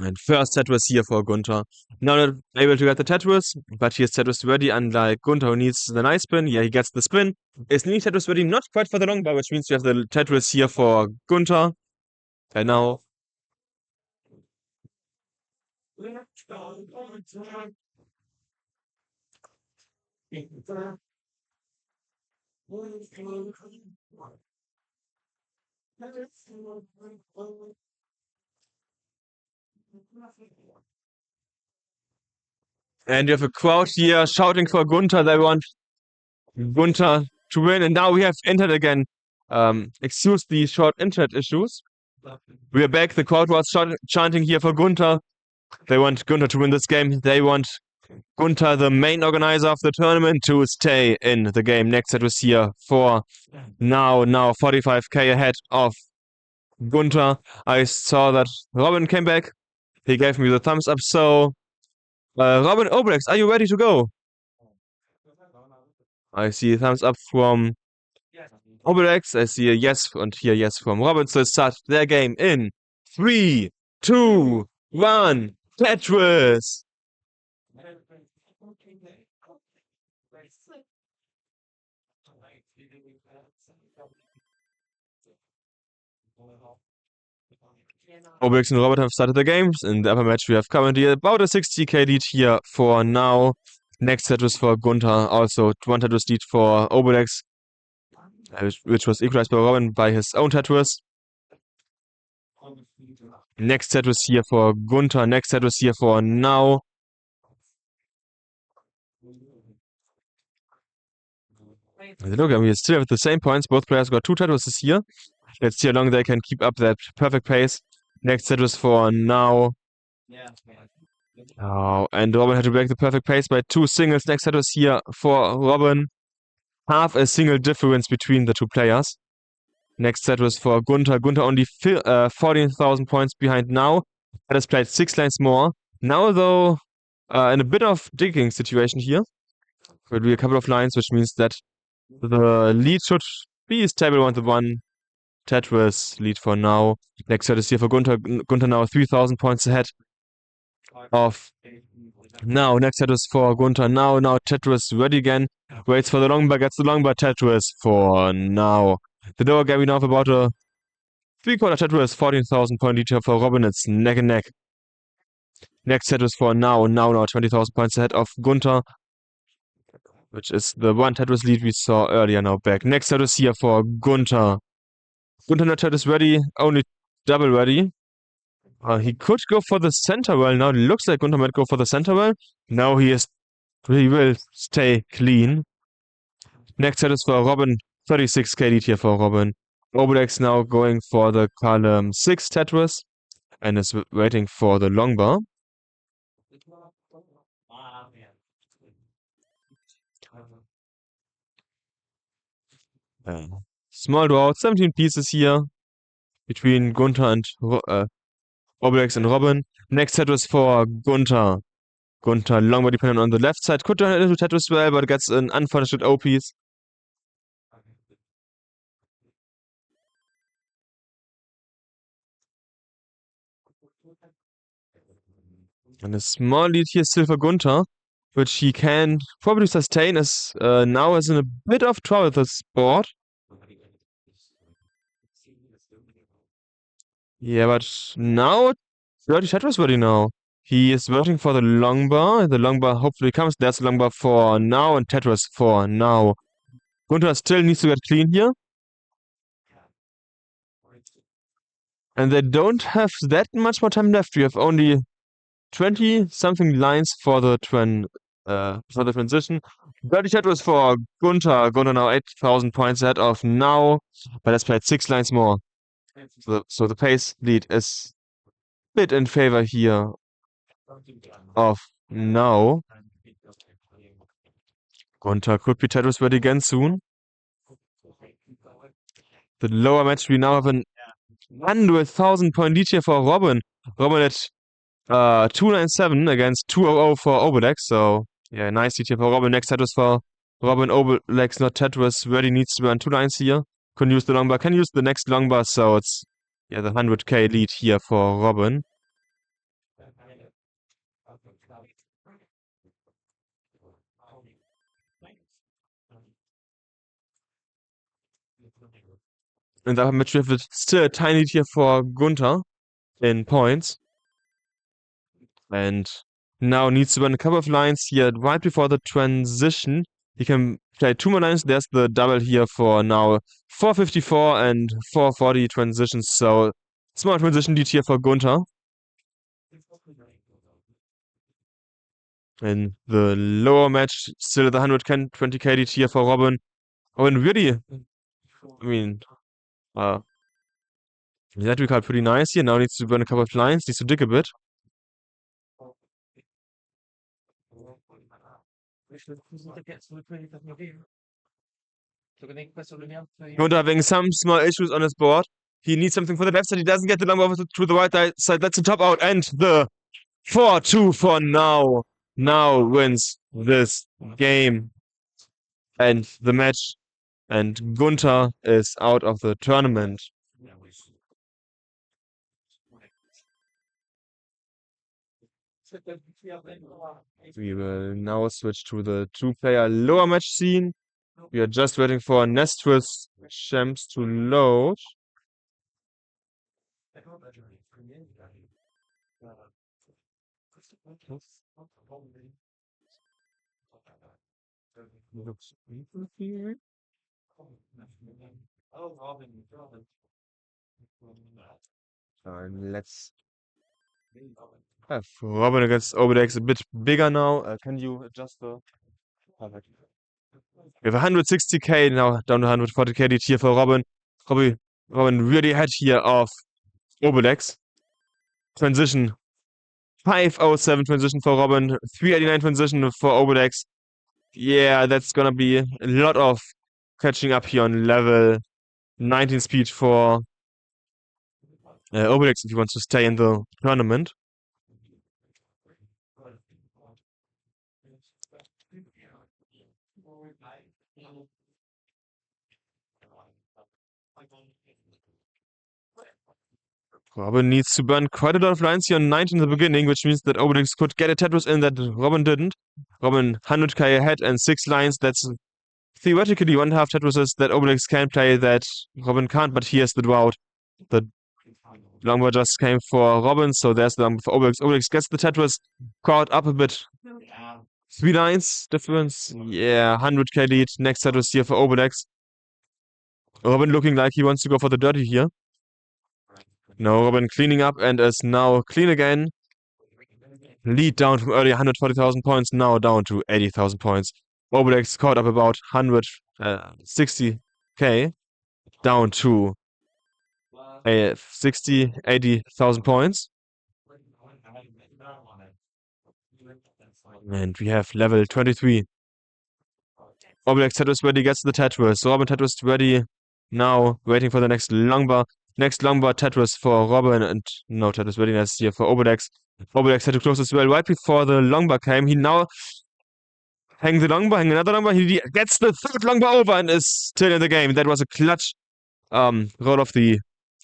And first Tetris here for Gunter. Now not able to get the Tetris, but he has Tetris ready, unlike Gunter who needs the nice spin. Yeah, he gets the spin. Is needing Tetris ready, not quite for the long bar, which means we have the Tetris here for Gunter. And now... And you have a crowd here shouting for Gunter. They want Gunter to win. And now we have internet again. Excuse the short internet issues. We are back. The crowd was chanting here for Gunter. They want Gunter to win this game. They want Gunter, the main organizer of the tournament, to stay in the game. Next set was here for now 45k ahead of Gunter. I saw that Robin came back. He gave me the thumbs up. So, Robin, Obelex, are you ready to go? I see a thumbs up from Obelex. I see a yes and here yes from Robin. So start their game in 3, 2, 1, Tetris! Obelex and Robert have started the games. In the upper match, we have currently about a 60k lead here for now. Next Tetris for Gunter, also 1 Tetris lead for Obelex, which was equalized by Robin by his own Tetris. Next Tetris here for Gunter, next Tetris here for now. Look, we still have the same points. Both players got 2 Tetrises here. Let's see how long they can keep up that perfect pace. Next Tetris for now. Oh, and Robin had to break the perfect pace by 2 singles. Next Tetris here for Robin. Half a single difference between the 2 players. Next Tetris for Gunter. Gunter only 14,000 points behind now. That has played 6 lanes more. Now, though, in a bit of digging situation here. Will be a couple of lines, which means that the lead should be stable on the 1 Tetris lead for now. Next set is here for Gunter. Gunter now 3,000 points ahead of now. Next set is for Gunter. Now Tetris ready again. Waits for the long bar, gets the long bar. Tetris for now. The lower game we now have about a 3/4 Tetris, 14,000 point lead here for Robin. It's neck and neck. Next set is for now 20,000 points ahead of Gunter, which is the 1 Tetris lead we saw earlier now back. Next set is here for Gunter. Gunter not Tetris ready, only double ready. He could go for the center well now. It looks like Gunter might go for the center well. Now he will stay clean. Next set is for Robin. 36k lead here for Robin. Obelex now going for the column 6 Tetris and is waiting for the long bar. Small draw, 17 pieces here between Gunter and Obelex and Robin. Next Tetris for Gunter. Gunter long bar dependent on the left side. Could turn it into Tetris well, but gets an unfortunate O piece. And a small lead here still for Gunter, which he can probably sustain as now is in a bit of trouble with this board. Yeah, but now 30 Tetris ready now. He is waiting for the long bar. The long bar hopefully comes. There's the long bar for now and Tetris for now. Gunter still needs to get clean here. And they don't have that much more time left. We have only 20 something lines for the transition. 30 Tetris for Gunter. Gunter now 8,000 points ahead of now, but has played 6 lines more. So the pace lead is a bit in favor here of now. Gunter could be Tetris ready again soon. The lower match, we now have an 100,000 point lead here for Robin. Robin at 297 against 200 for Obelex. So yeah, nice lead here for Robin. Next Tetris for Robin. Obelex, not Tetris. Ready needs to be on 2 lines here. Couldn't use the long bar. Can use the next long bar. So it's the 100k lead here for Robin. In the match, we have still a tiny lead here for Gunter in points. And now needs to run a couple of lines here right before the transition. He can play 2 more lines. There's the double here for now 454 and 440 transitions. So small transition lead here for Gunter. In the lower match, still the 120k lead here for Robin. Robin really, I mean, that we called pretty nice here. Now needs to run a couple of lines, needs to dig a bit. Gunter having some small issues on his board. He needs something for the left side. He doesn't get the long over to the right side. That's the top out. And the 4-2 for now. Now wins this game and the match. And Gunter is out of the tournament. We will now switch to the 2-player lower match scene. We are just waiting for Nestris Champs to load. And let's have Robin against Obelex a bit bigger now. Can you adjust the... Perfect. We have 160k now, down to 140k lead here for Robin. Robin really ahead here of Obelex. Transition 507 transition for Robin, 389 transition for Obelex. Yeah, that's gonna be a lot of catching up here on level 19 speed for Obelex if he wants to stay in the tournament. Robin needs to burn quite a lot of lines here on 19 in the beginning, which means that Obelex could get a Tetris in that Robin didn't. Robin 100k ahead and 6 lines. That's theoretically 1.5 Tetrises that Obelex can play that Robin can't, but here's the drought. The longbow just came for Robin, so there's the longbow for Obelex. Obelex gets the Tetris, caught up a bit. 3 lines difference. Yeah, 100k lead. Next Tetris here for Obelex. Robin looking like he wants to go for the dirty here. No, Robin cleaning up and is now clean again. Lead down from earlier 140,000 points, now down to 80,000 points. Obelex caught up about 160k, down to 60, 80,000 points. And we have level 23. Obelex Tetris ready, gets the Tetris. Robin Tetris ready now, waiting for the next longbar. Next longbar Tetris for Robin, and no Tetris readiness here for Obelex. Obelex had to close as well right before the longbar came. He now hang the longbar, hang another longbar. He gets the third longbar over and is still in the game. That was a clutch roll of the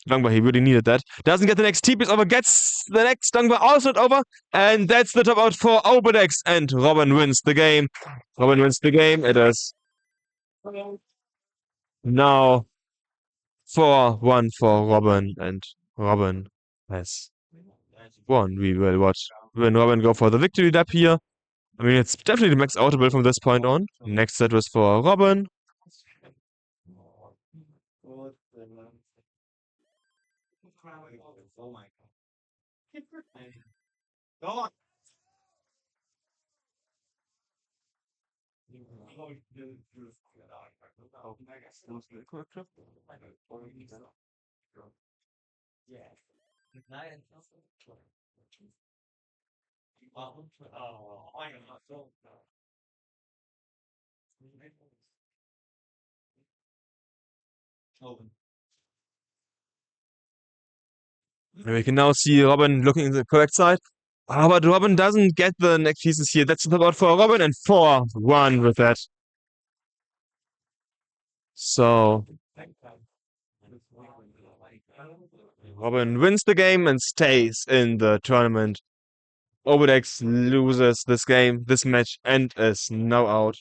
longbar. He really needed that. Doesn't get the next T-piece over, gets the next longbar also not over, and that's the top out for Obelex, and Robin wins the game. Robin wins the game. It is now 4-1 for Robin, and Robin has won. We will watch when Robin go for the victory lap here. I mean, it's definitely max outable from this point on. Next set was for Robin. And we can now see Robin looking in the correct side. But Robin doesn't get the next pieces here. That's the top out for Robin, and 4-1 with that. So Robin wins the game and stays in the tournament. Obelex loses this game, this match, and is now out.